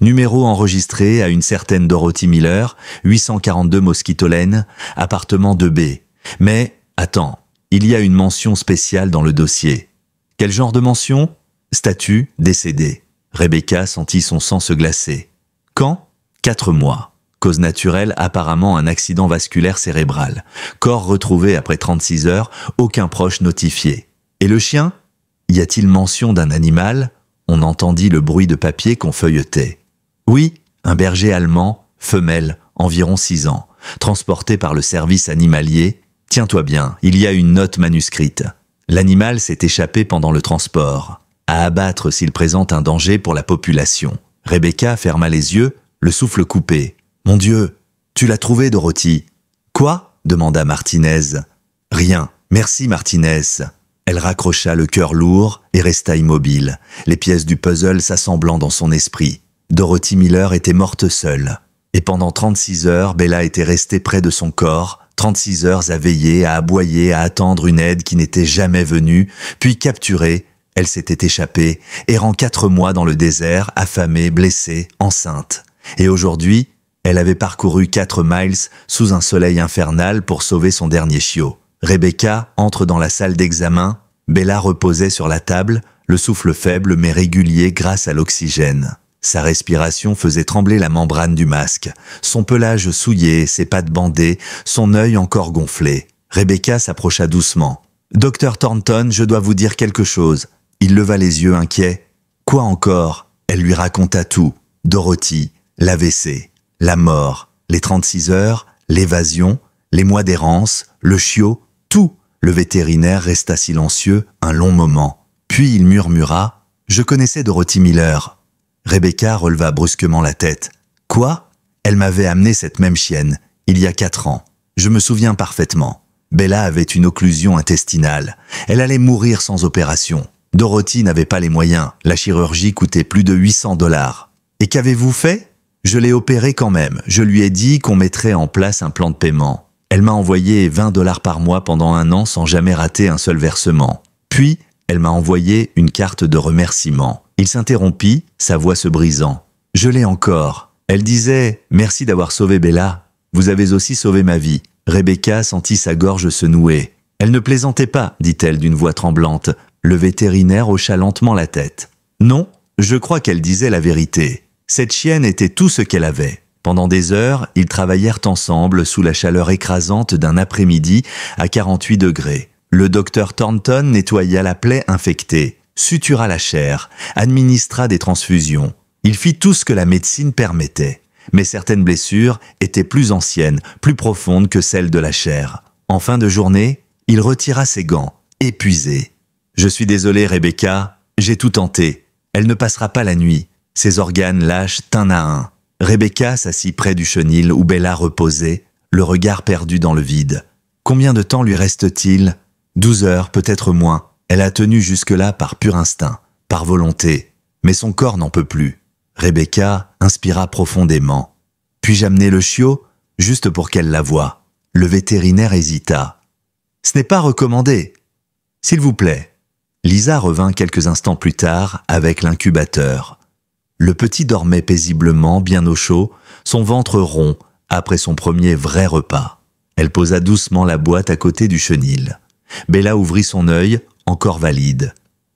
Numéro enregistré à une certaine Dorothy Miller, 842 Mosquito Lane, appartement 2B. Mais, attends, il y a une mention spéciale dans le dossier. Quel genre de mention? Statut décédé. Rebecca sentit son sang se glacer. Quand? 4 mois. Cause naturelle, apparemment un accident vasculaire cérébral. Corps retrouvé après 36 heures, aucun proche notifié. Et le chien? Y a-t-il mention d'un animal? On entendit le bruit de papier qu'on feuilletait. Oui, un berger allemand, femelle, environ 6 ans, transporté par le service animalier. Tiens-toi bien, il y a une note manuscrite. L'animal s'est échappé pendant le transport. À abattre s'il présente un danger pour la population. Rebecca ferma les yeux, le souffle coupé. « Mon Dieu, tu l'as trouvé, Dorothy !»« Quoi ?» demanda Martinez. « Rien, merci Martinez. » Elle raccrocha le cœur lourd et resta immobile, les pièces du puzzle s'assemblant dans son esprit. Dorothy Miller était morte seule. Et pendant 36 heures, Bella était restée près de son corps, 36 heures à veiller, à aboyer, à attendre une aide qui n'était jamais venue, puis capturée, elle s'était échappée, errant 4 mois dans le désert, affamée, blessée, enceinte. Et aujourd'hui, elle avait parcouru 4 miles sous un soleil infernal pour sauver son dernier chiot. Rebecca entre dans la salle d'examen. Bella reposait sur la table, le souffle faible mais régulier grâce à l'oxygène. Sa respiration faisait trembler la membrane du masque, son pelage souillé, ses pattes bandées, son œil encore gonflé. Rebecca s'approcha doucement. « Docteur Thornton, je dois vous dire quelque chose. » Il leva les yeux inquiets. « Quoi encore ?» Elle lui raconta tout. Dorothy, l'AVC, la mort, les 36 heures, l'évasion, les mois d'errance, le chiot, tout. Le vétérinaire resta silencieux un long moment. Puis il murmura « Je connaissais Dorothy Miller. » Rebecca releva brusquement la tête. « Quoi ? Elle m'avait amené cette même chienne, il y a 4 ans. Je me souviens parfaitement. Bella avait une occlusion intestinale. Elle allait mourir sans opération. Dorothy n'avait pas les moyens. La chirurgie coûtait plus de 800 $. Et qu'avez-vous fait ? Je l'ai opérée quand même. Je lui ai dit qu'on mettrait en place un plan de paiement. Elle m'a envoyé 20 $ par mois pendant 1 an sans jamais rater un seul versement. Puis, elle m'a envoyé une carte de remerciement. Il s'interrompit, sa voix se brisant. Je l'ai encore. Elle disait « Merci d'avoir sauvé Bella. Vous avez aussi sauvé ma vie. » Rebecca sentit sa gorge se nouer. Elle ne plaisantait pas, dit-elle d'une voix tremblante. Le vétérinaire hocha lentement la tête. Non, je crois qu'elle disait la vérité. Cette chienne était tout ce qu'elle avait. Pendant des heures, ils travaillèrent ensemble sous la chaleur écrasante d'un après-midi à 48 degrés. Le docteur Thornton nettoya la plaie infectée, sutura la chair, administra des transfusions. Il fit tout ce que la médecine permettait. Mais certaines blessures étaient plus anciennes, plus profondes que celles de la chair. En fin de journée, il retira ses gants, épuisé. « Je suis désolé, Rebecca, j'ai tout tenté. Elle ne passera pas la nuit. Ses organes lâchent un à un. » Rebecca s'assit près du chenil où Bella reposait, le regard perdu dans le vide. Combien de temps lui reste-t-il ? 12 heures, peut-être moins. Elle a tenu jusque-là par pur instinct, par volonté, mais son corps n'en peut plus. Rebecca inspira profondément. « Puis-je amener le chiot ?» juste pour qu'elle la voie. Le vétérinaire hésita. « Ce n'est pas recommandé. S'il vous plaît. » Lisa revint quelques instants plus tard avec l'incubateur. Le petit dormait paisiblement, bien au chaud, son ventre rond, après son premier vrai repas. Elle posa doucement la boîte à côté du chenil. Bella ouvrit son œil, encore valide.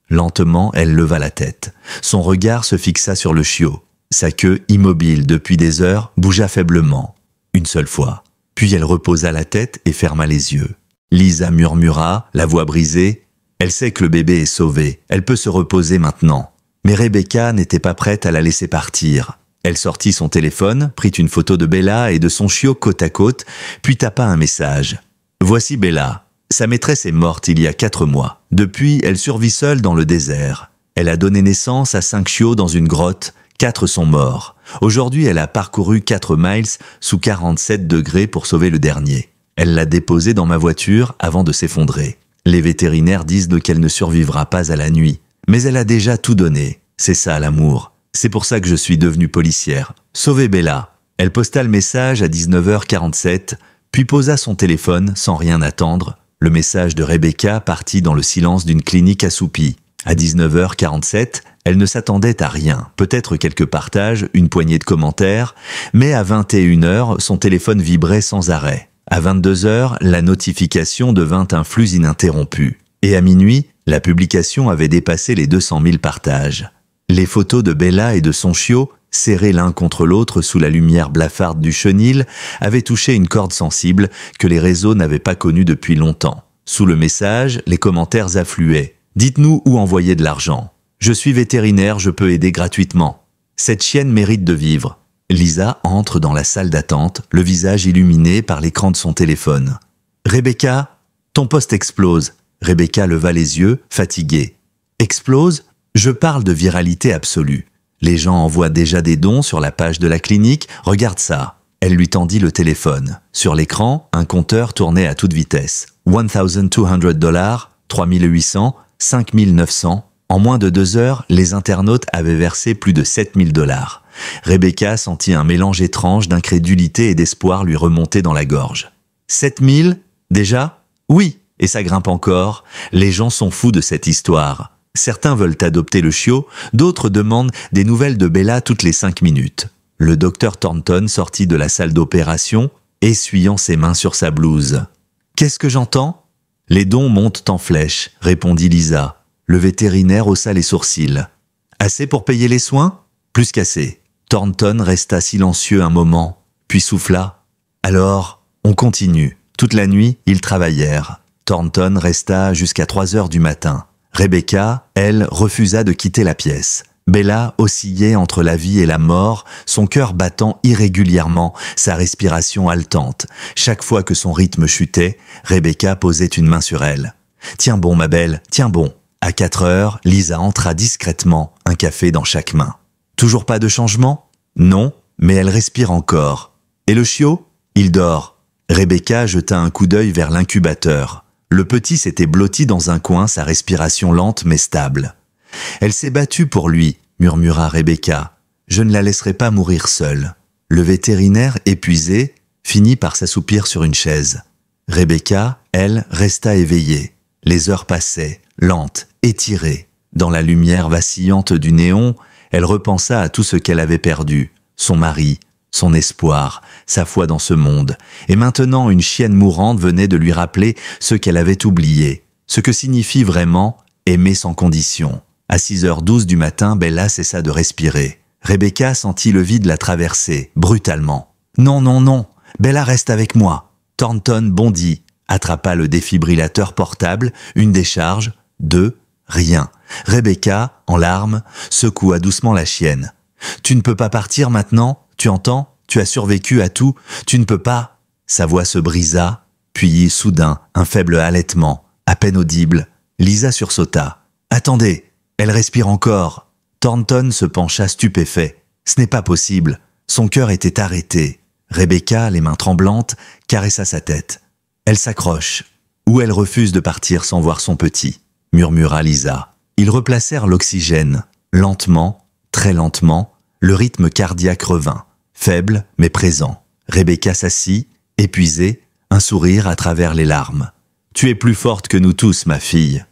Lentement, elle leva la tête. Son regard se fixa sur le chiot. Sa queue, immobile depuis des heures, bougea faiblement. Une seule fois. Puis elle reposa la tête et ferma les yeux. Lisa murmura, la voix brisée. Elle sait que le bébé est sauvé. Elle peut se reposer maintenant. Mais Rebecca n'était pas prête à la laisser partir. Elle sortit son téléphone, prit une photo de Bella et de son chiot côte à côte, puis tapa un message. « Voici Bella. Sa maîtresse est morte il y a 4 mois. Depuis, elle survit seule dans le désert. Elle a donné naissance à 5 chiots dans une grotte. 4 sont morts. Aujourd'hui, elle a parcouru 4 miles sous 47 degrés pour sauver le dernier. Elle l'a déposé dans ma voiture avant de s'effondrer. Les vétérinaires disent qu'elle ne survivra pas à la nuit. Mais elle a déjà tout donné. C'est ça l'amour. C'est pour ça que je suis devenue policière. Sauvez Bella. » Elle posta le message à 19h47, puis posa son téléphone sans rien attendre. Le message de Rebecca partit dans le silence d'une clinique assoupie. À 19h47, elle ne s'attendait à rien, peut-être quelques partages, une poignée de commentaires, mais à 21h, son téléphone vibrait sans arrêt. À 22h, la notification devint un flux ininterrompu. Et à minuit, la publication avait dépassé les 200 000 partages. Les photos de Bella et de son chiot, serrés l'un contre l'autre sous la lumière blafarde du chenil, avaient touché une corde sensible que les réseaux n'avaient pas connue depuis longtemps. Sous le message, les commentaires affluaient. « Dites-nous où envoyer de l'argent. Je suis vétérinaire, je peux aider gratuitement. Cette chienne mérite de vivre. » Lisa entre dans la salle d'attente, le visage illuminé par l'écran de son téléphone. « Rebecca, ton poste explose. » Rebecca leva les yeux, fatiguée. « Explose ? Je parle de viralité absolue. Les gens envoient déjà des dons sur la page de la clinique, regarde ça. » Elle lui tendit le téléphone. Sur l'écran, un compteur tournait à toute vitesse. $1,200, $3,800, $5,900. En moins de 2 heures, les internautes avaient versé plus de $7,000. Rebecca sentit un mélange étrange d'incrédulité et d'espoir lui remonter dans la gorge. 7 000 ? Déjà ? Oui, et ça grimpe encore. Les gens sont fous de cette histoire. Certains veulent adopter le chiot, d'autres demandent des nouvelles de Bella toutes les 5 minutes. Le docteur Thornton sortit de la salle d'opération, essuyant ses mains sur sa blouse. « Qu'est-ce que j'entends ?»« Les dons montent en flèche, » répondit Lisa. Le vétérinaire haussa les sourcils. « Assez pour payer les soins ? » ?»« Plus qu'assez. » Thornton resta silencieux un moment, puis souffla. « Alors, on continue. » Toute la nuit, ils travaillèrent. Thornton resta jusqu'à 3 heures du matin. Rebecca, elle, refusa de quitter la pièce. Bella oscillait entre la vie et la mort, son cœur battant irrégulièrement, sa respiration haletante. Chaque fois que son rythme chutait, Rebecca posait une main sur elle. « Tiens bon, ma belle, tiens bon. » À 4 heures, Lisa entra discrètement, un café dans chaque main. « Toujours pas de changement ? » ?»« Non, mais elle respire encore. »« Et le chiot ? » ?»« Il dort. » Rebecca jeta un coup d'œil vers l'incubateur. Le petit s'était blotti dans un coin, sa respiration lente mais stable. « Elle s'est battue pour lui, » murmura Rebecca. « Je ne la laisserai pas mourir seule. » Le vétérinaire, épuisé, finit par s'assoupir sur une chaise. Rebecca, elle, resta éveillée. Les heures passaient, lentes, étirées. Dans la lumière vacillante du néon, elle repensa à tout ce qu'elle avait perdu. Son mari, son espoir, sa foi dans ce monde. Et maintenant, une chienne mourante venait de lui rappeler ce qu'elle avait oublié. Ce que signifie vraiment aimer sans condition. À 6h12 du matin, Bella cessa de respirer. Rebecca sentit le vide la traverser, brutalement. « Non, non, non, Bella reste avec moi !» Thornton bondit, attrapa le défibrillateur portable, une décharge, 2, rien. Rebecca, en larmes, secoua doucement la chienne. « Tu ne peux pas partir maintenant, tu entends ? Tu as survécu à tout, tu ne peux pas !» Sa voix se brisa, puis soudain, un faible halètement, à peine audible. Lisa sursauta. « Attendez, elle respire encore !» Thornton se pencha stupéfait. Ce n'est pas possible. Son cœur était arrêté. Rebecca, les mains tremblantes, caressa sa tête. Elle s'accroche. Ou elle refuse de partir sans voir son petit. murmura Lisa. Ils replacèrent l'oxygène. Lentement, très lentement, le rythme cardiaque revint. Faible, mais présent. Rebecca s'assit, épuisée, un sourire à travers les larmes. « Tu es plus forte que nous tous, ma fille. »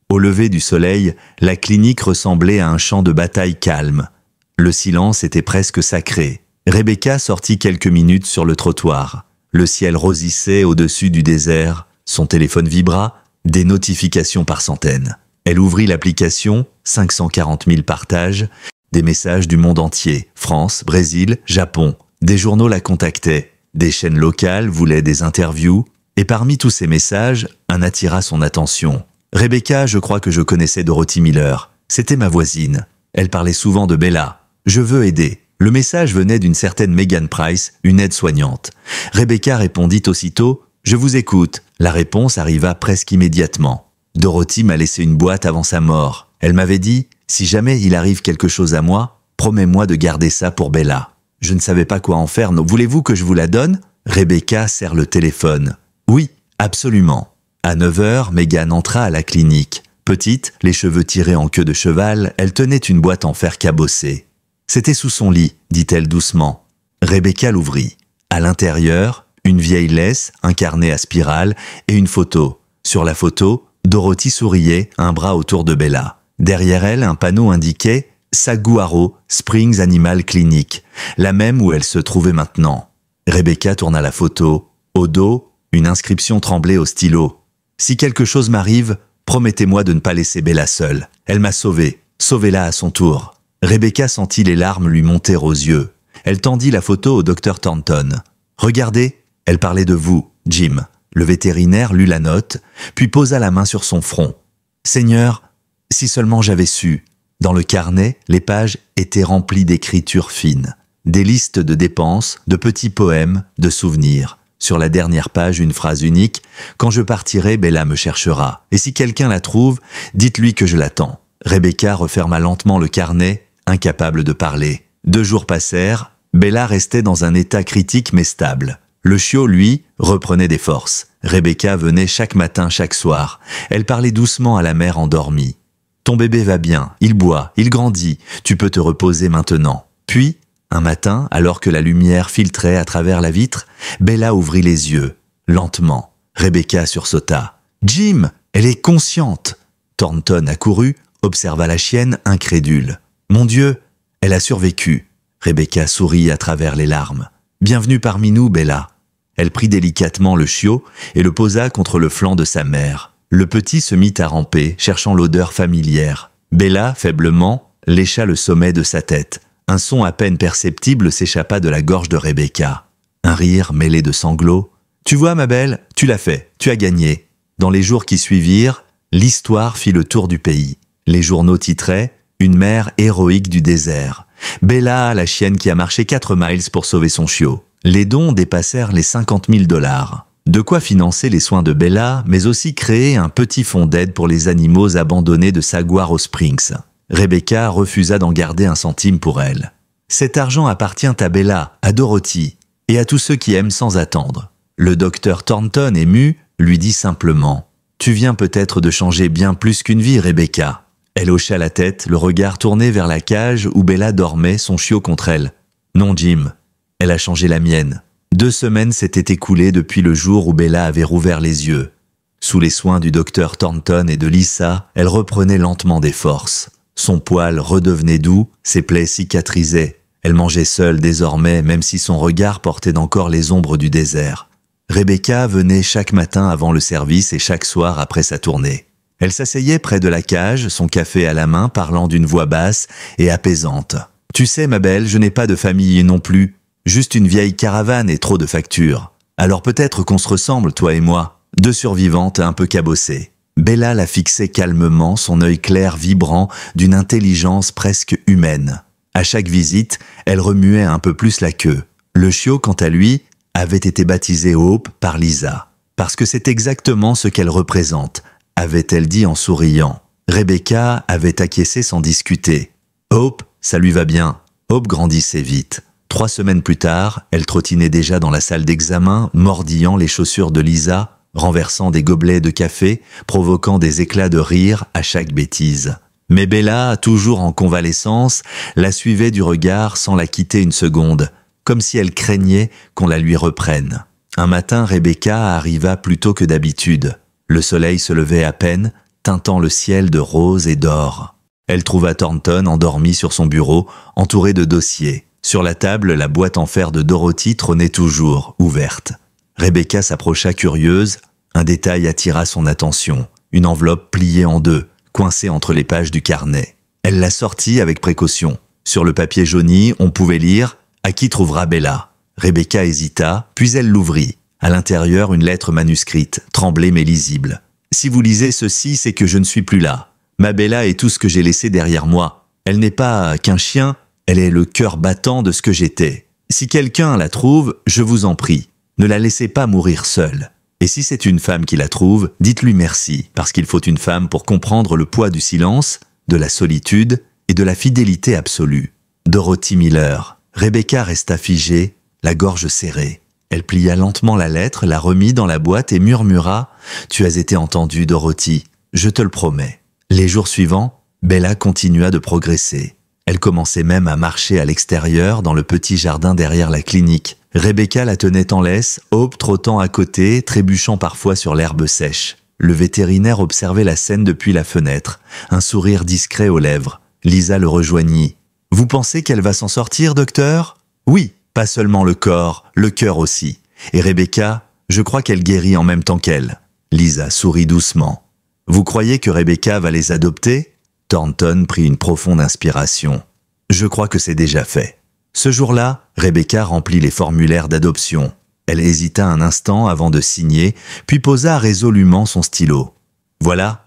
Au lever du soleil, la clinique ressemblait à un champ de bataille calme. Le silence était presque sacré. Rebecca sortit quelques minutes sur le trottoir. Le ciel rosissait au-dessus du désert, son téléphone vibra, des notifications par centaines. Elle ouvrit l'application, 540 000 partages, des messages du monde entier, France, Brésil, Japon. Des journaux la contactaient, des chaînes locales voulaient des interviews, et parmi tous ces messages, un attira son attention. Rebecca, je crois que je connaissais Dorothy Miller. C'était ma voisine. Elle parlait souvent de Bella. Je veux aider. Le message venait d'une certaine Megan Price, une aide-soignante. Rebecca répondit aussitôt « Je vous écoute ». La réponse arriva presque immédiatement. Dorothy m'a laissé une boîte avant sa mort. Elle m'avait dit « Si jamais il arrive quelque chose à moi, promets-moi de garder ça pour Bella ». Je ne savais pas quoi en faire. Voulez-vous que je vous la donne ? Rebecca serre le téléphone. Oui, absolument. À 9h, Megan entra à la clinique. Petite, les cheveux tirés en queue de cheval, elle tenait une boîte en fer cabossée. C'était sous son lit, dit-elle doucement. Rebecca l'ouvrit. À l'intérieur, une vieille laisse, un carnet à spirale et une photo. Sur la photo, Dorothy souriait, un bras autour de Bella. Derrière elle, un panneau indiquait « Saguaro Springs Animal Clinic », la même où elle se trouvait maintenant. Rebecca tourna la photo. Au dos, une inscription tremblait au stylo. « Si quelque chose m'arrive, promettez-moi de ne pas laisser Bella seule. Elle m'a sauvée. Sauvez-la à son tour. » Rebecca sentit les larmes lui monter aux yeux. Elle tendit la photo au docteur Thornton. « Regardez, elle parlait de vous, Jim. » Le vétérinaire lut la note, puis posa la main sur son front. « Seigneur, si seulement j'avais su. » Dans le carnet, les pages étaient remplies d'écritures fines. Des listes de dépenses, de petits poèmes, de souvenirs. Sur la dernière page, une phrase unique. « Quand je partirai, Bella me cherchera. Et si quelqu'un la trouve, dites-lui que je l'attends. » Rebecca referma lentement le carnet, incapable de parler. 2 jours passèrent. Bella restait dans un état critique mais stable. Le chiot, lui, reprenait des forces. Rebecca venait chaque matin, chaque soir. Elle parlait doucement à la mère endormie. « Ton bébé va bien, il boit, il grandit, tu peux te reposer maintenant. » Puis, un matin, alors que la lumière filtrait à travers la vitre, Bella ouvrit les yeux, lentement. Rebecca sursauta. « Jim, elle est consciente !» Thornton accourut, observa la chienne, incrédule. « Mon Dieu, elle a survécu !» Rebecca sourit à travers les larmes. « Bienvenue parmi nous, Bella !» Elle prit délicatement le chiot et le posa contre le flanc de sa mère. Le petit se mit à ramper, cherchant l'odeur familière. Bella, faiblement, lécha le sommet de sa tête. Un son à peine perceptible s'échappa de la gorge de Rebecca. Un rire mêlé de sanglots. « Tu vois, ma belle, tu l'as fait, tu as gagné. » Dans les jours qui suivirent, l'histoire fit le tour du pays. Les journaux titraient « Une mère héroïque du désert ». Bella, la chienne qui a marché 4 miles pour sauver son chiot. Les dons dépassèrent les 50 000 $. De quoi financer les soins de Bella, mais aussi créer un petit fonds d'aide pour les animaux abandonnés de Saguaro Springs. Rebecca refusa d'en garder un centime pour elle. Cet argent appartient à Bella, à Dorothy, et à tous ceux qui aiment sans attendre. Le docteur Thornton, ému, lui dit simplement « Tu viens peut-être de changer bien plus qu'une vie, Rebecca. » Elle hocha la tête, le regard tourné vers la cage où Bella dormait, son chiot contre elle. « Non, Jim, elle a changé la mienne. » 2 semaines s'étaient écoulées depuis le jour où Bella avait rouvert les yeux. Sous les soins du docteur Thornton et de Lisa, elle reprenait lentement des forces. Son poil redevenait doux, ses plaies cicatrisaient. Elle mangeait seule désormais, même si son regard portait encore les ombres du désert. Rebecca venait chaque matin avant le service et chaque soir après sa tournée. Elle s'asseyait près de la cage, son café à la main, parlant d'une voix basse et apaisante. « Tu sais, ma belle, je n'ai pas de famille non plus. Juste une vieille caravane et trop de factures. Alors peut-être qu'on se ressemble, toi et moi. 2 survivantes un peu cabossées. » Bella la fixait calmement, son œil clair vibrant d'une intelligence presque humaine. À chaque visite, elle remuait un peu plus la queue. Le chiot, quant à lui, avait été baptisé Hope par Lisa. Parce que c'est exactement ce qu'elle représente, avait-elle dit en souriant. Rebecca avait acquiescé sans discuter. Hope, ça lui va bien. Hope grandissait vite. 3 semaines plus tard, elle trottinait déjà dans la salle d'examen, mordillant les chaussures de Lisa, renversant des gobelets de café, provoquant des éclats de rire à chaque bêtise. Mais Bella, toujours en convalescence, la suivait du regard sans la quitter une seconde, comme si elle craignait qu'on la lui reprenne. Un matin, Rebecca arriva plus tôt que d'habitude. Le soleil se levait à peine, teintant le ciel de rose et d'or. Elle trouva Thornton endormi sur son bureau, entouré de dossiers. Sur la table, la boîte en fer de Dorothy trônait toujours, ouverte. Rebecca s'approcha curieuse. Un détail attira son attention. Une enveloppe pliée en deux, coincée entre les pages du carnet. Elle la sortit avec précaution. Sur le papier jauni, on pouvait lire « À qui trouvera Bella ?» Rebecca hésita, puis elle l'ouvrit. À l'intérieur, une lettre manuscrite, tremblée mais lisible. « Si vous lisez ceci, c'est que je ne suis plus là. Ma Bella est tout ce que j'ai laissé derrière moi. Elle n'est pas qu'un chien, elle est le cœur battant de ce que j'étais. Si quelqu'un la trouve, je vous en prie, ne la laissez pas mourir seule. Et si c'est une femme qui la trouve, dites-lui merci, parce qu'il faut une femme pour comprendre le poids du silence, de la solitude et de la fidélité absolue. » Dorothy Miller. Rebecca resta figée, la gorge serrée. Elle plia lentement la lettre, la remit dans la boîte et murmura « Tu as été entendue, Dorothy, je te le promets. » Les jours suivants, Bella continua de progresser. Elle commençait même à marcher à l'extérieur dans le petit jardin derrière la clinique. Rebecca la tenait en laisse, Hope trottant à côté, trébuchant parfois sur l'herbe sèche. Le vétérinaire observait la scène depuis la fenêtre, un sourire discret aux lèvres. Lisa le rejoignit. « Vous pensez qu'elle va s'en sortir, docteur ?»« Oui, pas seulement le corps, le cœur aussi. Et Rebecca, je crois qu'elle guérit en même temps qu'elle. » Lisa sourit doucement. « Vous croyez que Rebecca va les adopter ?» Thornton prit une profonde inspiration. « Je crois que c'est déjà fait. » Ce jour-là, Rebecca remplit les formulaires d'adoption. Elle hésita un instant avant de signer, puis posa résolument son stylo. « Voilà,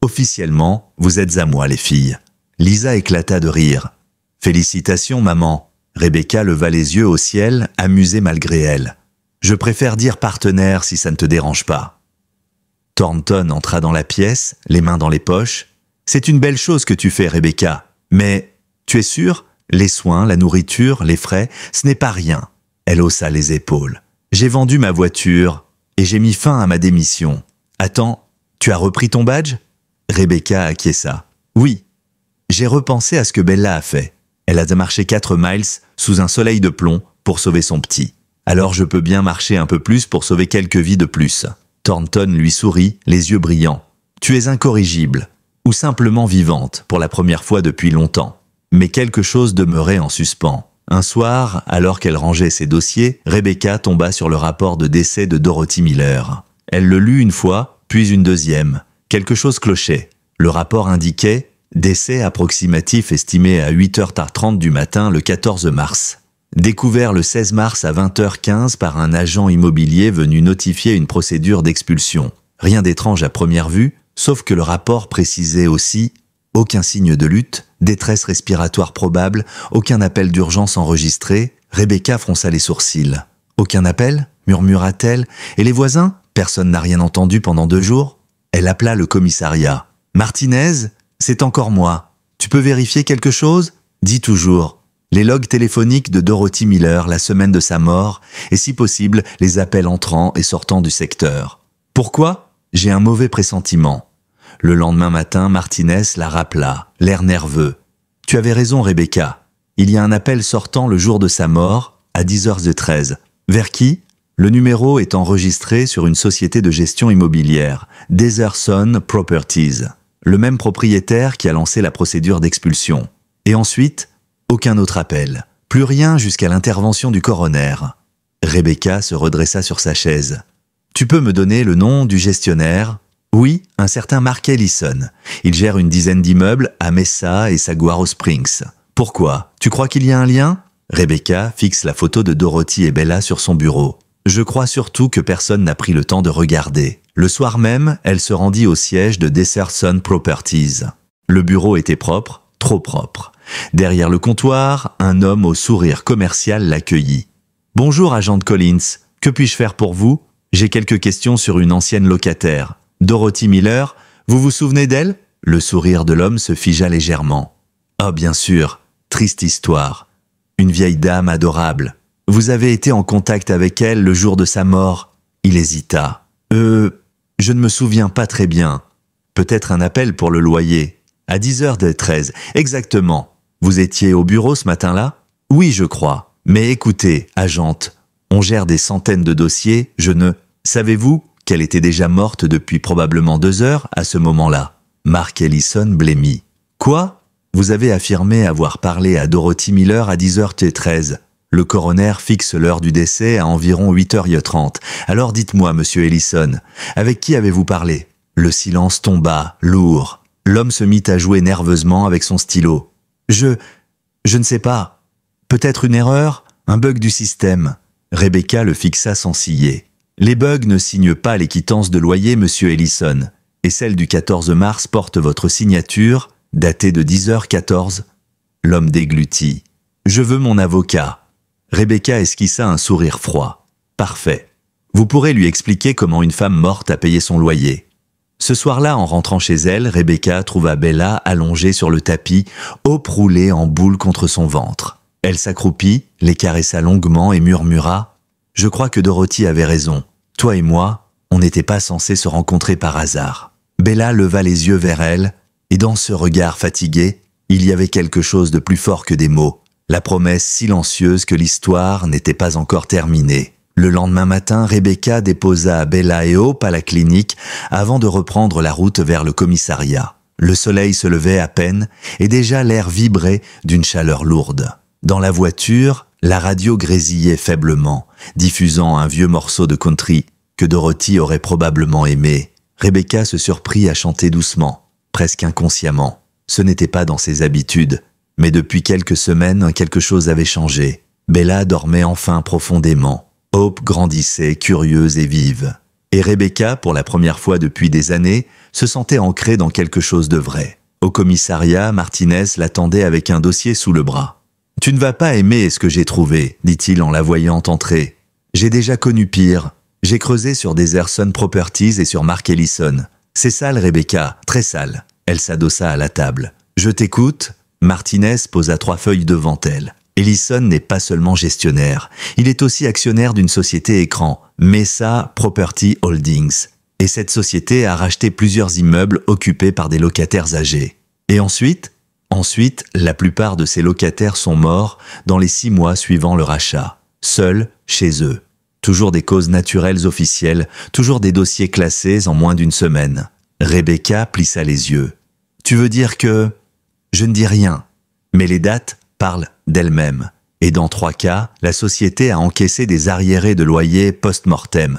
officiellement, vous êtes à moi, les filles. » Lisa éclata de rire. « Félicitations, maman. » Rebecca leva les yeux au ciel, amusée malgré elle. « Je préfère dire partenaire si ça ne te dérange pas. » Thornton entra dans la pièce, les mains dans les poches. « C'est une belle chose que tu fais, Rebecca. Mais, tu es sûre ? Les soins, la nourriture, les frais, ce n'est pas rien. » Elle haussa les épaules. « J'ai vendu ma voiture et j'ai mis fin à ma démission. Attends, tu as repris ton badge ?» Rebecca acquiesça. « Oui. J'ai repensé à ce que Bella a fait. Elle a marché 4 miles sous un soleil de plomb pour sauver son petit. Alors je peux bien marcher un peu plus pour sauver quelques vies de plus. » Thornton lui sourit, les yeux brillants. « Tu es incorrigible, ou simplement vivante pour la première fois depuis longtemps. » Mais quelque chose demeurait en suspens. Un soir, alors qu'elle rangeait ses dossiers, Rebecca tomba sur le rapport de décès de Dorothy Miller. Elle le lut une fois, puis une deuxième. Quelque chose clochait. Le rapport indiquait « Décès approximatif estimé à 8h30 du matin le 14 mars. Découvert le 16 mars à 20h15 par un agent immobilier venu notifier une procédure d'expulsion. Rien d'étrange à première vue, sauf que le rapport précisait aussi « Aucun signe de lutte, détresse respiratoire probable, aucun appel d'urgence enregistré. » Rebecca fronça les sourcils. « Aucun appel ?» murmura-t-elle. « Et les voisins ? Personne n'a rien entendu pendant 2 jours ?» Elle appela le commissariat. « Martinez ? C'est encore moi. Tu peux vérifier quelque chose ? Dis toujours. Les logs téléphoniques de Dorothy Miller la semaine de sa mort, et si possible, les appels entrant et sortant du secteur. Pourquoi ? J'ai un mauvais pressentiment. » Le lendemain matin, Martinez la rappela, l'air nerveux. « Tu avais raison, Rebecca. Il y a un appel sortant le jour de sa mort, à 10h13. Vers qui ? Le numéro est enregistré sur une société de gestion immobilière, Deserson Properties. Le même propriétaire qui a lancé la procédure d'expulsion. Et ensuite, aucun autre appel. Plus rien jusqu'à l'intervention du coroner. » Rebecca se redressa sur sa chaise. « Tu peux me donner le nom du gestionnaire ? » « Oui, un certain Mark Ellison. Il gère une dizaine d'immeubles à Mesa et Saguaro Springs. Pourquoi ? Tu crois qu'il y a un lien ? » Rebecca fixe la photo de Dorothy et Bella sur son bureau. « Je crois surtout que personne n'a pris le temps de regarder. » Le soir même, elle se rendit au siège de Deserson Properties. Le bureau était propre, trop propre. Derrière le comptoir, un homme au sourire commercial l'accueillit. « Bonjour, agent Collins. Que puis-je faire pour vous ? J'ai quelques questions sur une ancienne locataire. Dorothy Miller, vous vous souvenez d'elle ?» Le sourire de l'homme se figea légèrement. « Ah, bien sûr, triste histoire. Une vieille dame adorable. Vous avez été en contact avec elle le jour de sa mort ?» Il hésita. Je ne me souviens pas très bien. Peut-être un appel pour le loyer. À 10h13, exactement. Vous étiez au bureau ce matin-là? Oui, je crois. Mais écoutez, agente, on gère des centaines de dossiers, Savez-vous qu'elle était déjà morte depuis probablement 2 heures à ce moment-là? Mark Ellison blêmit. Quoi? Vous avez affirmé avoir parlé à Dorothy Miller à 10h13. Le coroner fixe l'heure du décès à environ 8h30. Alors dites-moi, monsieur Ellison, avec qui avez-vous parlé? Le silence tomba, lourd. L'homme se mit à jouer nerveusement avec son stylo. Je ne sais pas. Peut-être une erreur? Un bug du système. Rebecca le fixa sans ciller. Les bugs ne signent pas les quittances de loyer, monsieur Ellison. Et celle du 14 mars porte votre signature, datée de 10h14. L'homme déglutit. Je veux mon avocat. Rebecca esquissa un sourire froid. Parfait. Vous pourrez lui expliquer comment une femme morte a payé son loyer. Ce soir-là, en rentrant chez elle, Rebecca trouva Bella allongée sur le tapis, Hope roulée en boule contre son ventre. Elle s'accroupit, les caressa longuement et murmura « Je crois que Dorothy avait raison. Toi et moi, on n'était pas censés se rencontrer par hasard. » Bella leva les yeux vers elle, et dans ce regard fatigué, il y avait quelque chose de plus fort que des mots. La promesse silencieuse que l'histoire n'était pas encore terminée. Le lendemain matin, Rebecca déposa Bella et Hope à la clinique avant de reprendre la route vers le commissariat. Le soleil se levait à peine et déjà l'air vibrait d'une chaleur lourde. Dans la voiture, la radio grésillait faiblement, diffusant un vieux morceau de country que Dorothy aurait probablement aimé. Rebecca se surprit à chanter doucement, presque inconsciemment. Ce n'était pas dans ses habitudes, mais depuis quelques semaines, quelque chose avait changé. Bella dormait enfin profondément. Hope grandissait, curieuse et vive. Et Rebecca, pour la première fois depuis des années, se sentait ancrée dans quelque chose de vrai. Au commissariat, Martinez l'attendait avec un dossier sous le bras. « Tu ne vas pas aimer ce que j'ai trouvé, » dit-il en la voyant entrer. « J'ai déjà connu pire. J'ai creusé sur Deserson Properties et sur Mark Ellison. C'est sale, Rebecca, très sale. » Elle s'adossa à la table. « Je t'écoute ?» Martinez posa 3 feuilles devant elle. Ellison n'est pas seulement gestionnaire, il est aussi actionnaire d'une société écran, Mesa Property Holdings. Et cette société a racheté plusieurs immeubles occupés par des locataires âgés. Et ensuite, la plupart de ces locataires sont morts dans les 6 mois suivant le rachat, seuls chez eux. Toujours des causes naturelles officielles, toujours des dossiers classés en moins d'1 semaine. Rebecca plissa les yeux. « Tu veux dire que… » Je ne dis rien, mais les dates parlent d'elles-mêmes. Et dans 3 cas, la société a encaissé des arriérés de loyer post-mortem,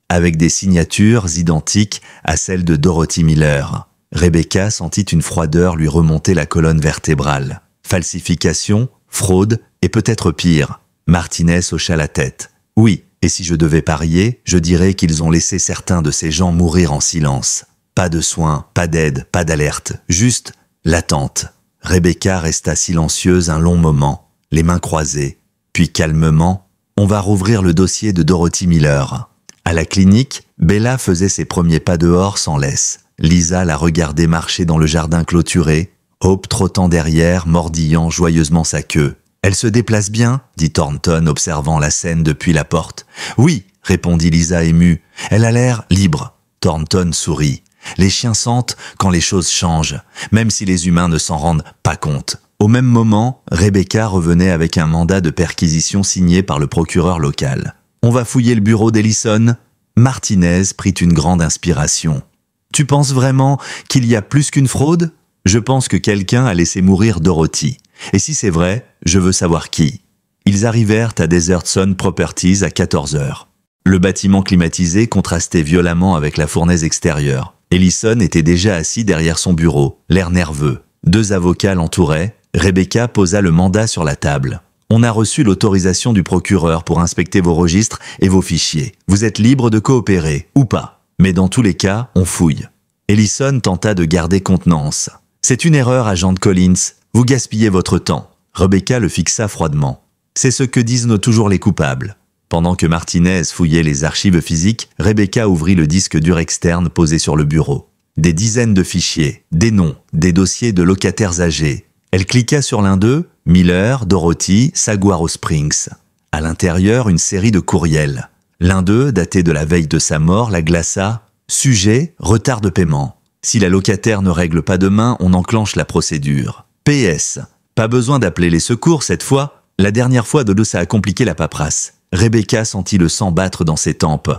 avec des signatures identiques à celles de Dorothy Miller. Rebecca sentit une froideur lui remonter la colonne vertébrale. Falsification, fraude et peut-être pire. Martinez hocha la tête. Oui, et si je devais parier, je dirais qu'ils ont laissé certains de ces gens mourir en silence. Pas de soins, pas d'aide, pas d'alerte, juste l'attente. Rebecca resta silencieuse un long moment, les mains croisées. Puis calmement, on va rouvrir le dossier de Dorothy Miller. À la clinique, Bella faisait ses premiers pas dehors sans laisse. Lisa la regardait marcher dans le jardin clôturé, Hope trottant derrière, mordillant joyeusement sa queue. « Elle se déplace bien ?» dit Thornton, observant la scène depuis la porte. « Oui !» répondit Lisa émue. « Elle a l'air libre. » Thornton sourit. Les chiens sentent quand les choses changent, même si les humains ne s'en rendent pas compte. Au même moment, Rebecca revenait avec un mandat de perquisition signé par le procureur local. « On va fouiller le bureau d'Ellison ?» Martinez prit une grande inspiration. « Tu penses vraiment qu'il y a plus qu'une fraude ? Je pense que quelqu'un a laissé mourir Dorothy. Et si c'est vrai, je veux savoir qui. » Ils arrivèrent à Deserson Properties à 14h. Le bâtiment climatisé contrastait violemment avec la fournaise extérieure. Ellison était déjà assis derrière son bureau, l'air nerveux. 2 avocats l'entouraient. Rebecca posa le mandat sur la table. « On a reçu l'autorisation du procureur pour inspecter vos registres et vos fichiers. Vous êtes libre de coopérer, ou pas. Mais dans tous les cas, on fouille. » Ellison tenta de garder contenance. « C'est une erreur, agent Collins. Vous gaspillez votre temps. » Rebecca le fixa froidement. « C'est ce que disent toujours les coupables. » Pendant que Martinez fouillait les archives physiques, Rebecca ouvrit le disque dur externe posé sur le bureau. Des dizaines de fichiers, des noms, des dossiers de locataires âgés. Elle cliqua sur l'un d'eux, Miller, Dorothy, Saguaro Springs. À l'intérieur, une série de courriels. L'un d'eux, daté de la veille de sa mort, la glaça. Sujet, retard de paiement. Si la locataire ne règle pas demain, on enclenche la procédure. PS. Pas besoin d'appeler les secours cette fois. La dernière fois, Dodo, ça a compliqué la paperasse. Rebecca sentit le sang battre dans ses tempes.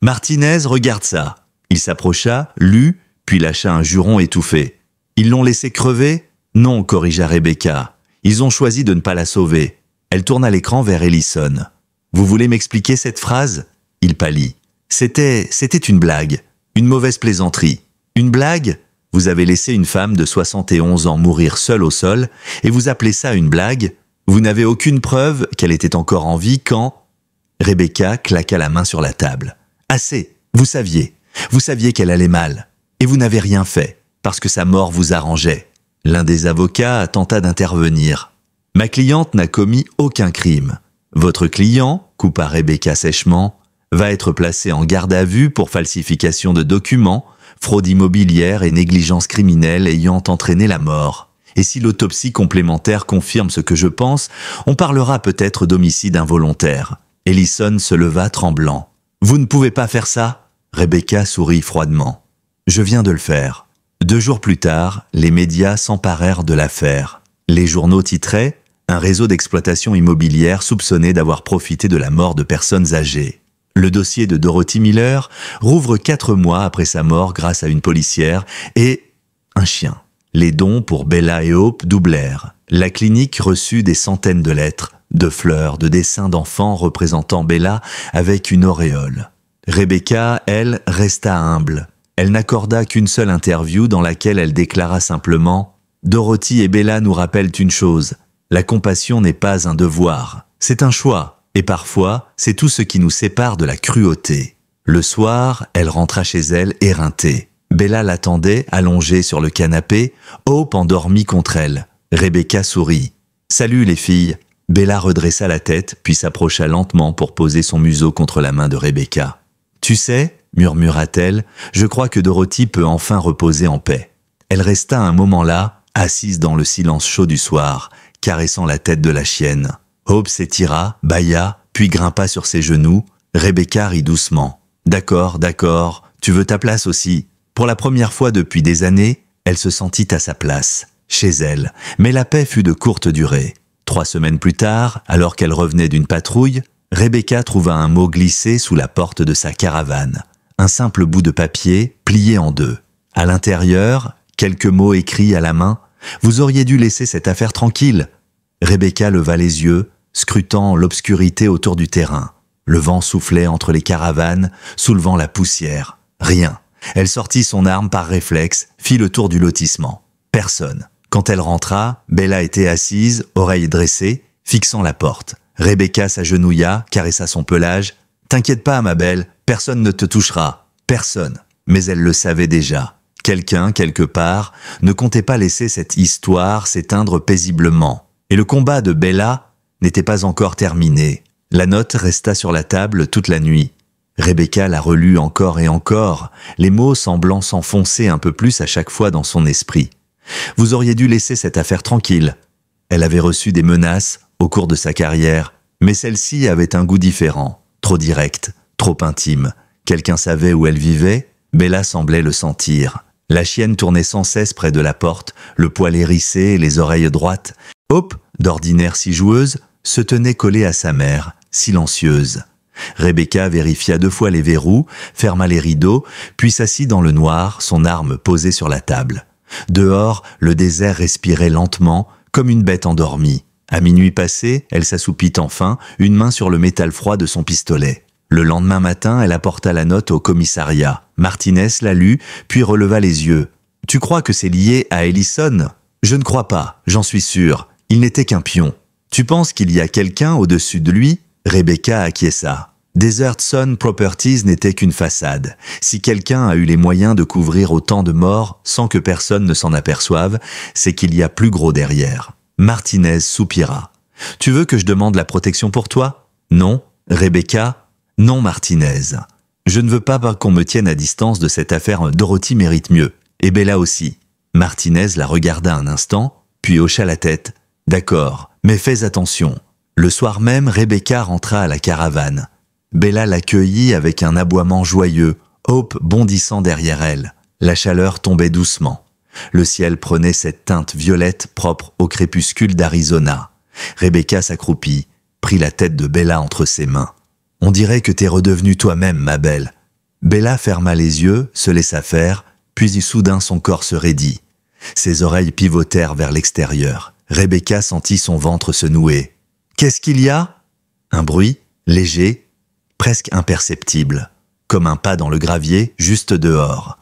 Martinez, regarde ça. Il s'approcha, lut, puis lâcha un juron étouffé. Ils l'ont laissé crever? Non, corrigea Rebecca. Ils ont choisi de ne pas la sauver. Elle tourna l'écran vers Ellison. Vous voulez m'expliquer cette phrase? Il pâlit. C'était une blague. Une mauvaise plaisanterie. Une blague? Vous avez laissé une femme de 71 ans mourir seule au sol et vous appelez ça une blague? Vous n'avez aucune preuve qu'elle était encore en vie quand... Rebecca claqua la main sur la table. Assez, vous saviez qu'elle allait mal. Et vous n'avez rien fait, parce que sa mort vous arrangeait. L'un des avocats tenta d'intervenir. Ma cliente n'a commis aucun crime. Votre client, coupa Rebecca sèchement, va être placé en garde à vue pour falsification de documents, fraude immobilière et négligence criminelle ayant entraîné la mort. Et si l'autopsie complémentaire confirme ce que je pense, on parlera peut-être d'homicide involontaire. Ellison se leva tremblant. Vous ne pouvez pas faire ça? Rebecca sourit froidement. Je viens de le faire. 2 jours plus tard, les médias s'emparèrent de l'affaire. Les journaux titraient « Un réseau d'exploitation immobilière soupçonné d'avoir profité de la mort de personnes âgées ». Le dossier de Dorothy Miller rouvre 4 mois après sa mort grâce à une policière et un chien. Les dons pour Bella et Hope doublèrent. La clinique reçut des centaines de lettres, de fleurs, de dessins d'enfants représentant Bella avec une auréole. Rebecca, elle, resta humble. Elle n'accorda qu'une seule interview dans laquelle elle déclara simplement « Dorothy et Bella nous rappellent une chose, la compassion n'est pas un devoir, c'est un choix, et parfois, c'est tout ce qui nous sépare de la cruauté. » Le soir, elle rentra chez elle éreintée. Bella l'attendait, allongée sur le canapé, Hope endormie contre elle. Rebecca sourit. « Salut les filles !» Bella redressa la tête, puis s'approcha lentement pour poser son museau contre la main de Rebecca. « Tu sais, » murmura-t-elle, « je crois que Dorothy peut enfin reposer en paix. » Elle resta un moment là, assise dans le silence chaud du soir, caressant la tête de la chienne. Hope s'étira, bâilla, puis grimpa sur ses genoux. Rebecca rit doucement. « D'accord, tu veux ta place aussi. » Pour la première fois depuis des années, elle se sentit à sa place, chez elle, mais la paix fut de courte durée. 3 semaines plus tard, alors qu'elle revenait d'une patrouille, Rebecca trouva un mot glissé sous la porte de sa caravane. Un simple bout de papier plié en 2. À l'intérieur, quelques mots écrits à la main. « Vous auriez dû laisser cette affaire tranquille. » Rebecca leva les yeux, scrutant l'obscurité autour du terrain. Le vent soufflait entre les caravanes, soulevant la poussière. Rien. Elle sortit son arme par réflexe, fit le tour du lotissement. Personne. Quand elle rentra, Bella était assise, oreilles dressées, fixant la porte. Rebecca s'agenouilla, caressa son pelage. « T'inquiète pas, ma belle, personne ne te touchera. Personne. » Mais elle le savait déjà. Quelqu'un, quelque part, ne comptait pas laisser cette histoire s'éteindre paisiblement. Et le combat de Bella n'était pas encore terminé. La note resta sur la table toute la nuit. Rebecca la relut encore et encore, les mots semblant s'enfoncer un peu plus à chaque fois dans son esprit. Vous auriez dû laisser cette affaire tranquille. Elle avait reçu des menaces au cours de sa carrière, mais celle-ci avait un goût différent, trop direct, trop intime. Quelqu'un savait où elle vivait, Bella semblait le sentir. La chienne tournait sans cesse près de la porte, le poil hérissé et les oreilles droites. Hope, d'ordinaire si joueuse, se tenait collée à sa mère, silencieuse. Rebecca vérifia 2 fois les verrous, ferma les rideaux, puis s'assit dans le noir, son arme posée sur la table. Dehors, le désert respirait lentement, comme une bête endormie. À minuit passé, elle s'assoupit enfin, une main sur le métal froid de son pistolet. Le lendemain matin, elle apporta la note au commissariat. Martinez la lut, puis releva les yeux. « Tu crois que c'est lié à Ellison ? » ?»« Je ne crois pas, j'en suis sûr. Il n'était qu'un pion. »« Tu penses qu'il y a quelqu'un au-dessus de lui ?» Rebecca acquiesça. Desert Sun Properties n'était qu'une façade. Si quelqu'un a eu les moyens de couvrir autant de morts sans que personne ne s'en aperçoive, c'est qu'il y a plus gros derrière. Martinez soupira. « Tu veux que je demande la protection pour toi ? » ?»« Non. » Rebecca ? »« Non, Martinez. Je ne veux pas qu'on me tienne à distance de cette affaire. Dorothy mérite mieux. Et Bella aussi. » Martinez la regarda un instant, puis hocha la tête. « D'accord, mais fais attention. » Le soir même, Rebecca rentra à la caravane. Bella l'accueillit avec un aboiement joyeux, Hope bondissant derrière elle. La chaleur tombait doucement. Le ciel prenait cette teinte violette propre au crépuscule d'Arizona. Rebecca s'accroupit, prit la tête de Bella entre ses mains. « On dirait que t'es redevenue toi-même, ma belle. » Bella ferma les yeux, se laissa faire, puis soudain son corps se raidit. Ses oreilles pivotèrent vers l'extérieur. Rebecca sentit son ventre se nouer. « Qu'est-ce qu'il y a ?» Un bruit, léger, presque imperceptible, comme un pas dans le gravier, juste dehors.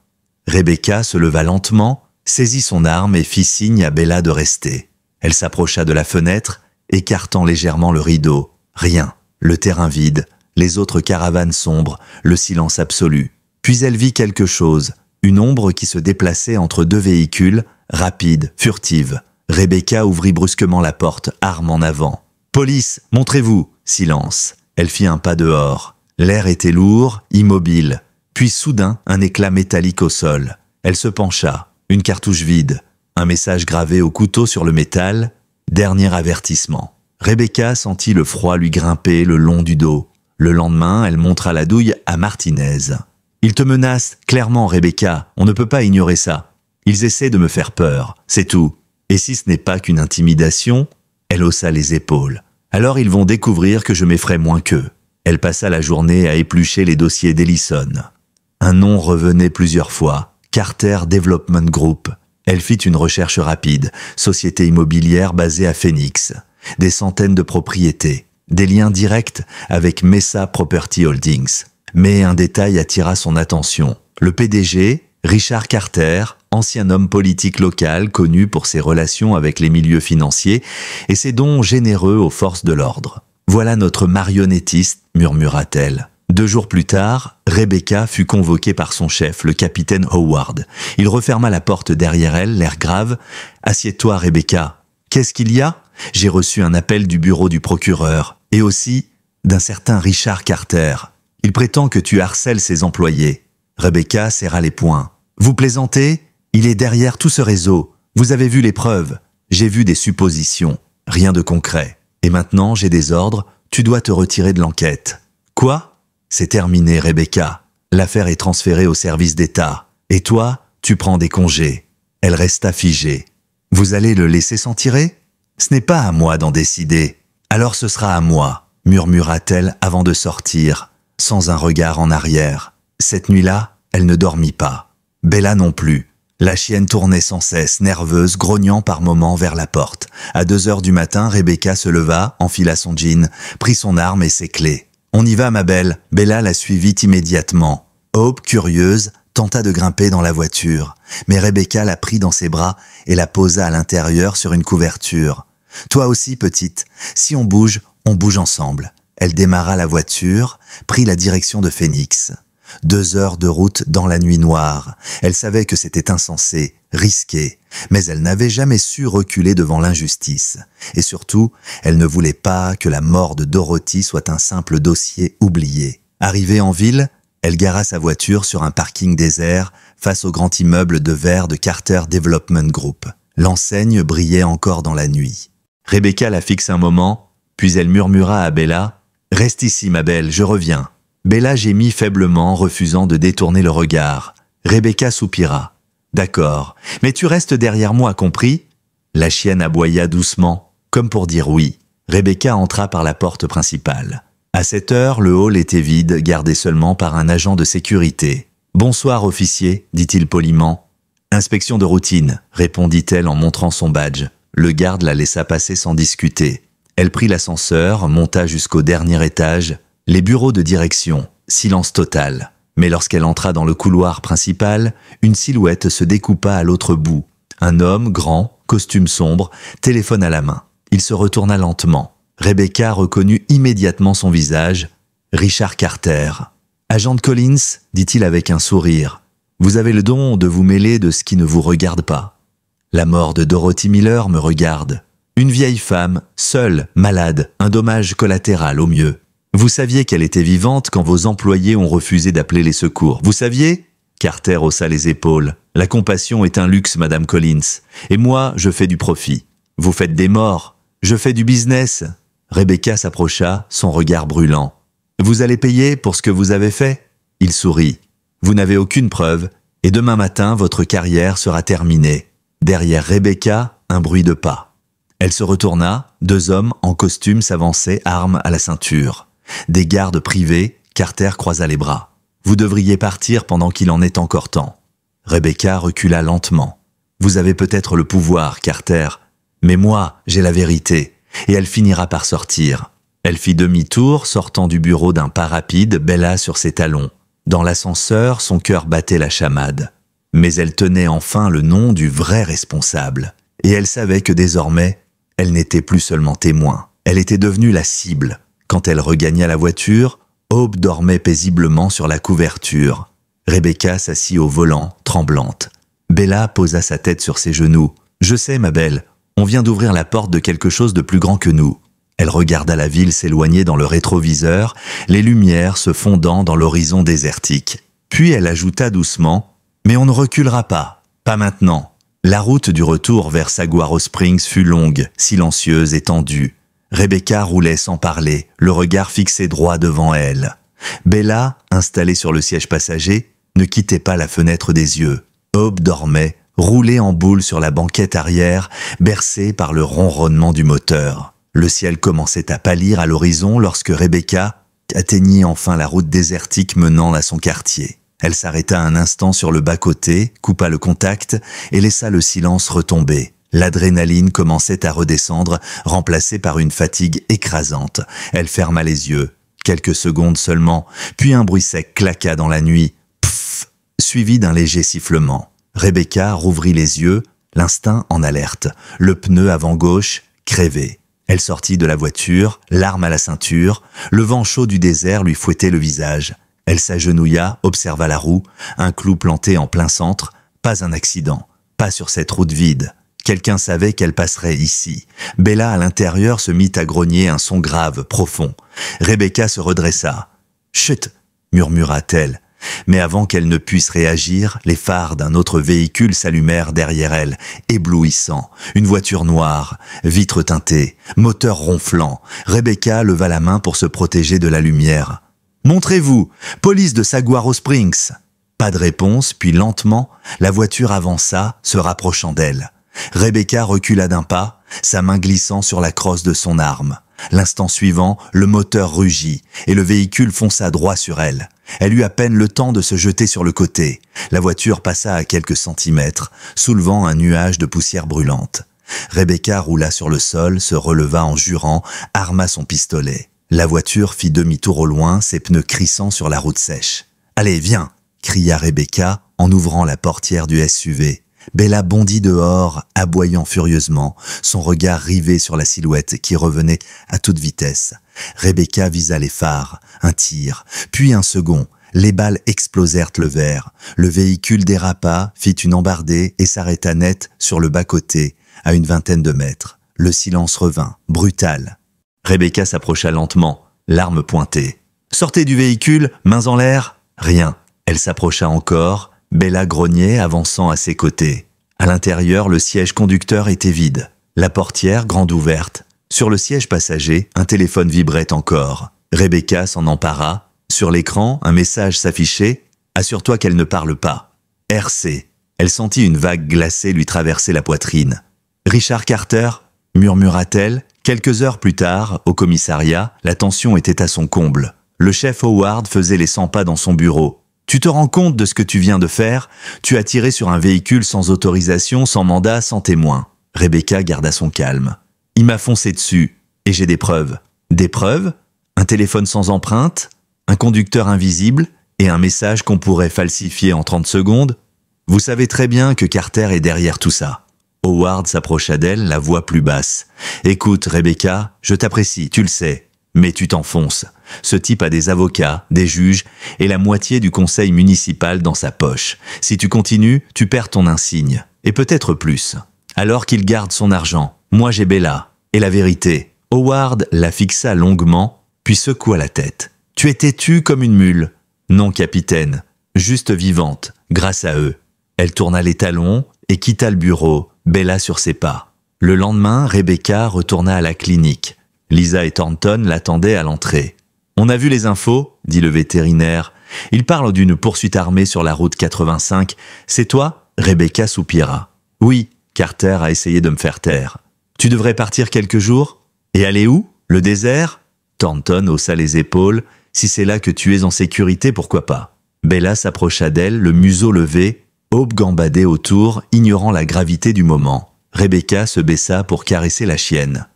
Rebecca se leva lentement, saisit son arme et fit signe à Bella de rester. Elle s'approcha de la fenêtre, écartant légèrement le rideau. Rien, le terrain vide, les autres caravanes sombres, le silence absolu. Puis elle vit quelque chose, une ombre qui se déplaçait entre deux véhicules, rapide, furtive. Rebecca ouvrit brusquement la porte, arme en avant. « Police, montrez-vous !» Silence. Elle fit un pas dehors. L'air était lourd, immobile. Puis soudain, un éclat métallique au sol. Elle se pencha. Une cartouche vide. Un message gravé au couteau sur le métal. Dernier avertissement. Rebecca sentit le froid lui grimper le long du dos. Le lendemain, elle montra la douille à Martinez. « Ils te menacent, clairement, Rebecca. On ne peut pas ignorer ça. Ils essaient de me faire peur. C'est tout. Et si ce n'est pas qu'une intimidation ?» Elle haussa les épaules. « Alors ils vont découvrir que je m'effraie moins qu'eux. » Elle passa la journée à éplucher les dossiers d'Ellison. Un nom revenait plusieurs fois. Carter Development Group. Elle fit une recherche rapide. Société immobilière basée à Phoenix. Des centaines de propriétés. Des liens directs avec Mesa Property Holdings. Mais un détail attira son attention. Le PDG, Richard Carter, ancien homme politique local connu pour ses relations avec les milieux financiers et ses dons généreux aux forces de l'ordre. « Voilà notre marionnettiste », murmura-t-elle. 2 jours plus tard, Rebecca fut convoquée par son chef, le capitaine Howard. Il referma la porte derrière elle, l'air grave. « Assieds-toi, Rebecca. »« Qu'est-ce qu'il y a ?»« J'ai reçu un appel du bureau du procureur, et aussi d'un certain Richard Carter. Il prétend que tu harcèles ses employés. » Rebecca serra les poings. « Vous plaisantez ? Il est derrière tout ce réseau. Vous avez vu les preuves. J'ai vu des suppositions. Rien de concret. Et maintenant, j'ai des ordres. Tu dois te retirer de l'enquête. » « Quoi ? » « C'est terminé, Rebecca. L'affaire est transférée au service d'État. Et toi, tu prends des congés. » Elle resta figée. « Vous allez le laisser s'en tirer ? Ce n'est pas à moi d'en décider. Alors ce sera à moi, » murmura-t-elle avant de sortir, sans un regard en arrière. Cette nuit-là, elle ne dormit pas. Bella non plus. La chienne tournait sans cesse, nerveuse, grognant par moments vers la porte. À 2 heures du matin, Rebecca se leva, enfila son jean, prit son arme et ses clés. « On y va, ma belle !» Bella la suivit immédiatement. Hope, curieuse, tenta de grimper dans la voiture, mais Rebecca la prit dans ses bras et la posa à l'intérieur sur une couverture. « Toi aussi, petite, si on bouge ensemble. » Elle démarra la voiture, prit la direction de Phoenix. 2 heures de route dans la nuit noire. Elle savait que c'était insensé, risqué, mais elle n'avait jamais su reculer devant l'injustice. Et surtout, elle ne voulait pas que la mort de Dorothy soit un simple dossier oublié. Arrivée en ville, elle gara sa voiture sur un parking désert face au grand immeuble de verre de Carter Development Group. L'enseigne brillait encore dans la nuit. Rebecca la fixa un moment, puis elle murmura à Bella « Reste ici, ma belle, je reviens. » Bella gémit faiblement, refusant de détourner le regard. Rebecca soupira. « D'accord, mais tu restes derrière moi, compris ?» La chienne aboya doucement, comme pour dire oui. Rebecca entra par la porte principale. À cette heure, le hall était vide, gardé seulement par un agent de sécurité. « Bonsoir, officier, » dit-il poliment. « Inspection de routine, » répondit-elle en montrant son badge. Le garde la laissa passer sans discuter. Elle prit l'ascenseur, monta jusqu'au dernier étage. Les bureaux de direction, silence total. Mais lorsqu'elle entra dans le couloir principal, une silhouette se découpa à l'autre bout. Un homme grand, costume sombre, téléphone à la main. Il se retourna lentement. Rebecca reconnut immédiatement son visage. Richard Carter. « Agent Collins, dit-il avec un sourire, vous avez le don de vous mêler de ce qui ne vous regarde pas. La mort de Dorothy Miller me regarde. Une vieille femme, seule, malade, un dommage collatéral au mieux. Vous saviez qu'elle était vivante quand vos employés ont refusé d'appeler les secours. Vous saviez ?» Carter haussa les épaules. « La compassion est un luxe, Madame Collins. Et moi, je fais du profit. Vous faites des morts. Je fais du business. » Rebecca s'approcha, son regard brûlant. « Vous allez payer pour ce que vous avez fait? Il sourit. Vous n'avez aucune preuve, et demain matin, votre carrière sera terminée. Derrière Rebecca, un bruit de pas. Elle se retourna, 2 hommes en costume s'avançaient, armes à la ceinture. Des gardes privés, Carter croisa les bras. Vous devriez partir pendant qu'il en est encore temps. Rebecca recula lentement. Vous avez peut-être le pouvoir, Carter, mais moi, j'ai la vérité, et elle finira par sortir. Elle fit demi-tour, sortant du bureau d'un pas rapide, Bella sur ses talons. Dans l'ascenseur, son cœur battait la chamade. Mais elle tenait enfin le nom du vrai responsable. Et elle savait que désormais, elle n'était plus seulement témoin. Elle était devenue la cible. Quand elle regagna la voiture, Hope dormait paisiblement sur la couverture. Rebecca s'assit au volant, tremblante. Bella posa sa tête sur ses genoux. « Je sais, ma belle, on vient d'ouvrir la porte de quelque chose de plus grand que nous. » Elle regarda la ville s'éloigner dans le rétroviseur, les lumières se fondant dans l'horizon désertique. Puis elle ajouta doucement « Mais on ne reculera pas, pas maintenant. » La route du retour vers Saguaro Springs fut longue, silencieuse et tendue. Rebecca roulait sans parler, le regard fixé droit devant elle. Bella, installée sur le siège passager, ne quittait pas la fenêtre des yeux. Hope dormait, roulé en boule sur la banquette arrière, bercée par le ronronnement du moteur. Le ciel commençait à pâlir à l'horizon lorsque Rebecca atteignit enfin la route désertique menant à son quartier. Elle s'arrêta un instant sur le bas-côté, coupa le contact et laissa le silence retomber. L'adrénaline commençait à redescendre, remplacée par une fatigue écrasante. Elle ferma les yeux. Quelques secondes seulement, puis un bruit sec claqua dans la nuit. Pfff, suivi d'un léger sifflement. Rebecca rouvrit les yeux, l'instinct en alerte. Le pneu avant gauche, crevé. Elle sortit de la voiture, l'arme à la ceinture. Le vent chaud du désert lui fouettait le visage. Elle s'agenouilla, observa la roue, un clou planté en plein centre. Pas un accident, pas sur cette route vide. Quelqu'un savait qu'elle passerait ici. Bella, à l'intérieur, se mit à grogner un son grave, profond. Rebecca se redressa. « Chut !» murmura-t-elle. Mais avant qu'elle ne puisse réagir, les phares d'un autre véhicule s'allumèrent derrière elle, éblouissants. Une voiture noire, vitres teintées, moteur ronflant. Rebecca leva la main pour se protéger de la lumière. « Montrez-vous, police de Saguaro Springs !» Pas de réponse, puis lentement, la voiture avança, se rapprochant d'elle. Rebecca recula d'un pas, sa main glissant sur la crosse de son arme. L'instant suivant, le moteur rugit et le véhicule fonça droit sur elle. Elle eut à peine le temps de se jeter sur le côté. La voiture passa à quelques centimètres, soulevant un nuage de poussière brûlante. Rebecca roula sur le sol, se releva en jurant, arma son pistolet. La voiture fit demi-tour au loin, ses pneus crissant sur la route sèche. « Allez, viens !» cria Rebecca en ouvrant la portière du SUV. Bella bondit dehors, aboyant furieusement, son regard rivé sur la silhouette qui revenait à toute vitesse. Rebecca visa les phares, un tir, puis un second. Les balles explosèrent le verre. Le véhicule dérapa, fit une embardée et s'arrêta net sur le bas-côté, à une vingtaine de mètres. Le silence revint, brutal. Rebecca s'approcha lentement, l'arme pointée. « Sortez du véhicule, mains en l'air !» Rien. Elle s'approcha encore. Bella grognait, avançant à ses côtés. À l'intérieur, le siège conducteur était vide. La portière, grande ouverte. Sur le siège passager, un téléphone vibrait encore. Rebecca s'en empara. Sur l'écran, un message s'affichait. « Assure-toi qu'elle ne parle pas. RC. » Elle sentit une vague glacée lui traverser la poitrine. « Richard Carter ?» murmura-t-elle. Quelques heures plus tard, au commissariat, la tension était à son comble. Le chef Howard faisait les 100 pas dans son bureau. « Tu te rends compte de ce que tu viens de faire? Tu as tiré sur un véhicule sans autorisation, sans mandat, sans témoin. » Rebecca garda son calme. « Il m'a foncé dessus, et j'ai des preuves. » Des preuves? Un téléphone sans empreinte? Un conducteur invisible? Et un message qu'on pourrait falsifier en 30 secondes? Vous savez très bien que Carter est derrière tout ça. Howard s'approcha d'elle, la voix plus basse. « Écoute, Rebecca, je t'apprécie, tu le sais. Mais tu t'enfonces. Ce type a des avocats, des juges et la moitié du conseil municipal dans sa poche. Si tu continues, tu perds ton insigne. Et peut-être plus. Alors qu'il garde son argent. Moi j'ai Bella. Et la vérité. » Howard la fixa longuement, puis secoua la tête. « Tu es têtue comme une mule. »« Non, capitaine. Juste vivante, grâce à eux. » Elle tourna les talons et quitta le bureau, Bella sur ses pas. Le lendemain, Rebecca retourna à la clinique. Lisa et Thornton l'attendaient à l'entrée. On a vu les infos, dit le vétérinaire. Il parle d'une poursuite armée sur la route 85. C'est toi? Rebecca soupira. Oui, Carter a essayé de me faire taire. Tu devrais partir quelques jours? Et aller où? Le désert? Thornton haussa les épaules. Si c'est là que tu es en sécurité, pourquoi pas? Bella s'approcha d'elle, le museau levé. Hope gambadait autour, ignorant la gravité du moment. Rebecca se baissa pour caresser la chienne.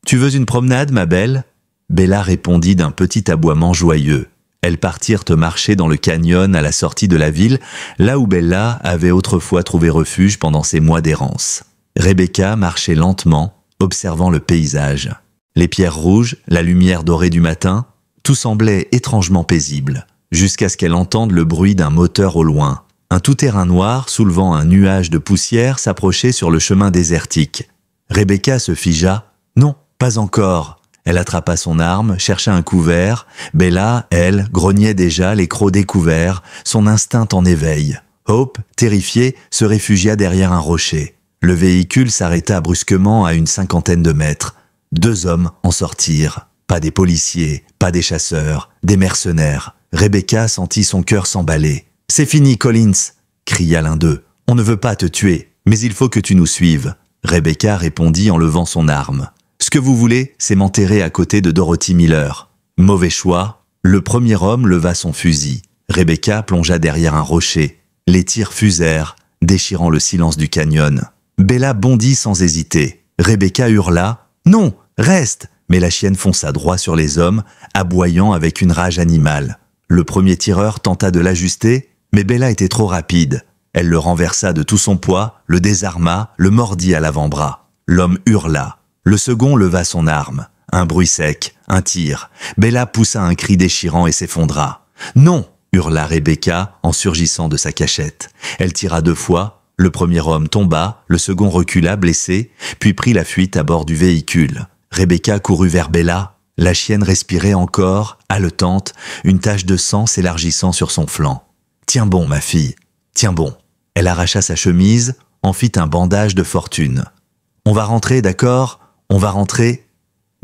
Tu veux une promenade, ma belle? Bella répondit d'un petit aboiement joyeux. Elles partirent marcher dans le canyon à la sortie de la ville, là où Bella avait autrefois trouvé refuge pendant ses mois d'errance. Rebecca marchait lentement, observant le paysage. Les pierres rouges, la lumière dorée du matin, tout semblait étrangement paisible, jusqu'à ce qu'elle entende le bruit d'un moteur au loin. Un tout-terrain noir, soulevant un nuage de poussière, s'approchait sur le chemin désertique. Rebecca se figea. « Non, pas encore !» Elle attrapa son arme, chercha un couvert. Bella, elle, grognait déjà, les crocs découverts, son instinct en éveil. Hope, terrifiée, se réfugia derrière un rocher. Le véhicule s'arrêta brusquement à une 50aine de mètres. 2 hommes en sortirent. Pas des policiers, pas des chasseurs, des mercenaires. Rebecca sentit son cœur s'emballer. « C'est fini, Collins !» cria l'un d'eux. « On ne veut pas te tuer, mais il faut que tu nous suives. » Rebecca répondit en levant son arme. « Ce que vous voulez, c'est m'enterrer à côté de Dorothy Miller. » Mauvais choix. Le premier homme leva son fusil. Rebecca plongea derrière un rocher. Les tirs fusèrent, déchirant le silence du canyon. Bella bondit sans hésiter. Rebecca hurla « Non, reste !» Mais la chienne fonça droit sur les hommes, aboyant avec une rage animale. Le premier tireur tenta de l'ajuster, mais Bella était trop rapide. Elle le renversa de tout son poids, le désarma, le mordit à l'avant-bras. L'homme hurla. Le second leva son arme. Un bruit sec, un tir. Bella poussa un cri déchirant et s'effondra. « Non !» hurla Rebecca en surgissant de sa cachette. Elle tira 2 fois. Le premier homme tomba, le second recula blessé, puis prit la fuite à bord du véhicule. Rebecca courut vers Bella. La chienne respirait encore, haletante, une tache de sang s'élargissant sur son flanc. « Tiens bon, ma fille, tiens bon. » Elle arracha sa chemise, en fit un bandage de fortune. « On va rentrer, d'accord? On va rentrer ?»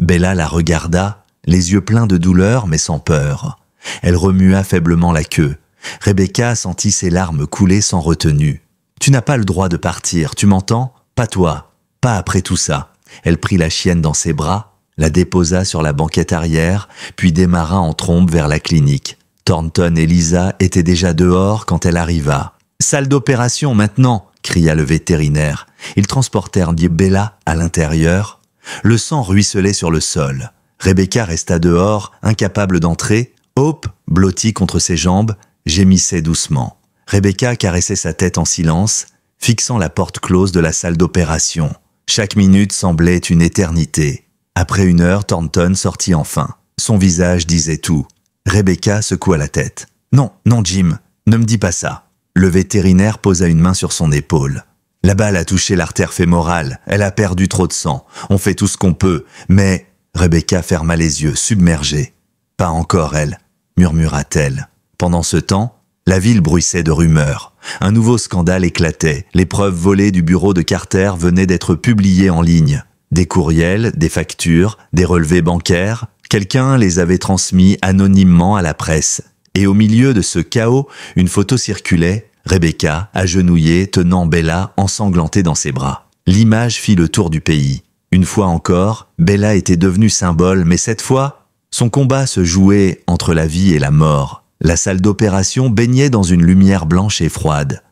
Bella la regarda, les yeux pleins de douleur mais sans peur. Elle remua faiblement la queue. Rebecca sentit ses larmes couler sans retenue. « Tu n'as pas le droit de partir, tu m'entends? Pas toi, pas après tout ça. » Elle prit la chienne dans ses bras, la déposa sur la banquette arrière, puis démarra en trombe vers la clinique. Thornton et Lisa étaient déjà dehors quand elle arriva. « Salle d'opération maintenant !» cria le vétérinaire. Ils transportèrent Bella à l'intérieur. Le sang ruisselait sur le sol. Rebecca resta dehors, incapable d'entrer. Hope, blottie contre ses jambes, gémissait doucement. Rebecca caressait sa tête en silence, fixant la porte close de la salle d'opération. Chaque minute semblait une éternité. Après 1 heure, Thornton sortit enfin. Son visage disait tout. Rebecca secoua la tête. « Non, non, Jim, ne me dis pas ça. » Le vétérinaire posa une main sur son épaule. « La balle a touché l'artère fémorale. Elle a perdu trop de sang. On fait tout ce qu'on peut. Mais... » Rebecca ferma les yeux, submergée. « Pas encore, elle, » murmura-t-elle. Pendant ce temps, la ville bruissait de rumeurs. Un nouveau scandale éclatait. Les preuves volées du bureau de Carter venaient d'être publiées en ligne. Des courriels, des factures, des relevés bancaires. Quelqu'un les avait transmis anonymement à la presse. Et au milieu de ce chaos, une photo circulait, Rebecca, agenouillée, tenant Bella ensanglantée dans ses bras. L'image fit le tour du pays. Une fois encore, Bella était devenue symbole, mais cette fois, son combat se jouait entre la vie et la mort. La salle d'opération baignait dans une lumière blanche et froide.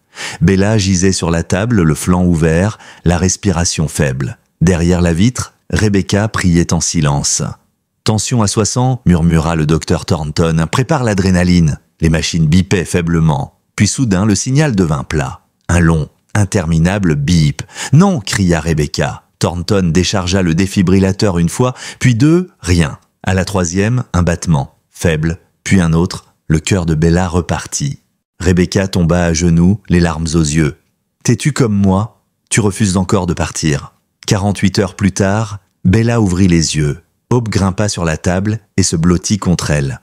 Bella gisait sur la table, le flanc ouvert, la respiration faible. Derrière la vitre, Rebecca priait en silence. « Tension à 60, murmura le docteur Thornton. « Prépare l'adrénaline. » Les machines bipaient faiblement. Puis soudain, le signal devint plat. Un long, interminable bip. « Non !» cria Rebecca. Thornton déchargea le défibrillateur 1 fois, puis 2, rien. À la 3e, un battement, faible, puis un autre. Le cœur de Bella repartit. Rebecca tomba à genoux, les larmes aux yeux. « T'es-tu comme moi? Tu refuses encore de partir. » 48 heures plus tard, Bella ouvrit les yeux. Hope grimpa sur la table et se blottit contre elle.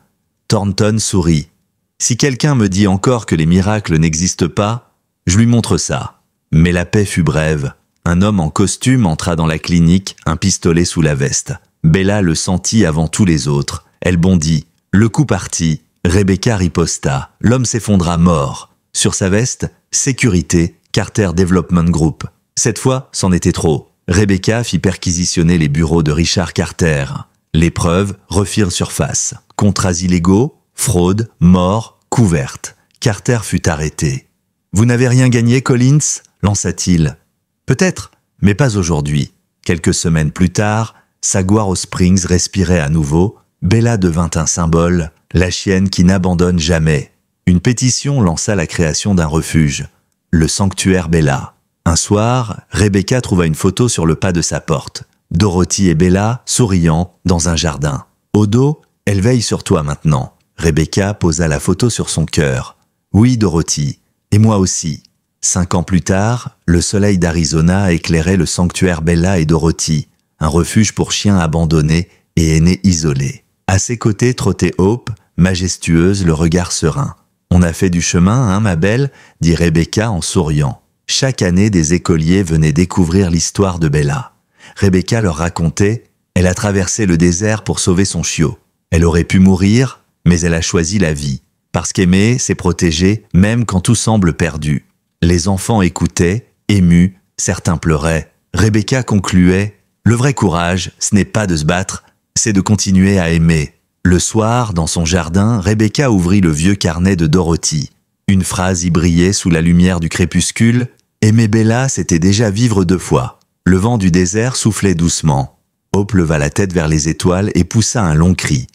Thornton sourit. « Si quelqu'un me dit encore que les miracles n'existent pas, je lui montre ça. » Mais la paix fut brève. Un homme en costume entra dans la clinique, un pistolet sous la veste. Bella le sentit avant tous les autres. Elle bondit. Le coup partit, Rebecca riposta. L'homme s'effondra mort. Sur sa veste, sécurité, Carter Development Group. Cette fois, c'en était trop. Rebecca fit perquisitionner les bureaux de Richard Carter. Les preuves refirent surface. Contrats illégaux, fraude, mort, couverte. Carter fut arrêté. « Vous n'avez rien gagné, Collins ?» lança-t-il. « Peut-être, mais pas aujourd'hui. » Quelques semaines plus tard, Saguaro Springs respirait à nouveau. Bella devint un symbole, la chienne qui n'abandonne jamais. Une pétition lança la création d'un refuge, le sanctuaire Bella. Un soir, Rebecca trouva une photo sur le pas de sa porte. Dorothy et Bella, souriant, dans un jardin. Au dos, elle veille sur toi maintenant. Rebecca posa la photo sur son cœur. Oui, Dorothy, et moi aussi. 5 ans plus tard, le soleil d'Arizona éclairait le sanctuaire Bella et Dorothy, un refuge pour chiens abandonnés et aînés isolés. À ses côtés trottait Hope, majestueuse, le regard serein. « On a fait du chemin, hein, ma belle ?» dit Rebecca en souriant. Chaque année, des écoliers venaient découvrir l'histoire de Bella. Rebecca leur racontait, elle a traversé le désert pour sauver son chiot. Elle aurait pu mourir, mais elle a choisi la vie. Parce qu'aimer, c'est protéger, même quand tout semble perdu. Les enfants écoutaient, émus, certains pleuraient. Rebecca concluait, le vrai courage, ce n'est pas de se battre, c'est de continuer à aimer. Le soir, dans son jardin, Rebecca ouvrit le vieux carnet de Dorothy. Une phrase y brillait sous la lumière du crépuscule. Aimer Bella, c'était déjà vivre 2 fois. Le vent du désert soufflait doucement. Hope leva la tête vers les étoiles et poussa un long cri.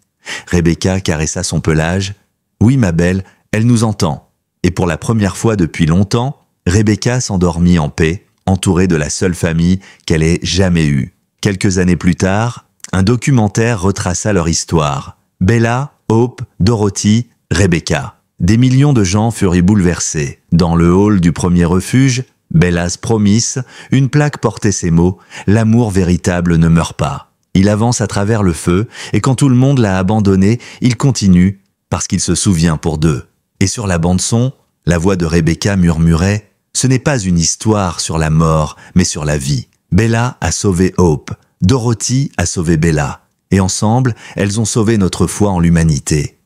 Rebecca caressa son pelage. Oui, ma belle, elle nous entend. Et pour la première fois depuis longtemps, Rebecca s'endormit en paix, entourée de la seule famille qu'elle ait jamais eue. Quelques années plus tard, un documentaire retraça leur histoire. Bella, Hope, Dorothy, Rebecca. Des millions de gens furent bouleversés. Dans le hall du premier refuge, Bella's Promise, une plaque portait ces mots « L'amour véritable ne meurt pas ». Il avance à travers le feu, et quand tout le monde l'a abandonné, il continue, parce qu'il se souvient pour 2. Et sur la bande-son, la voix de Rebecca murmurait « Ce n'est pas une histoire sur la mort, mais sur la vie. Bella a sauvé Hope, Dorothy a sauvé Bella, et ensemble, elles ont sauvé notre foi en l'humanité. »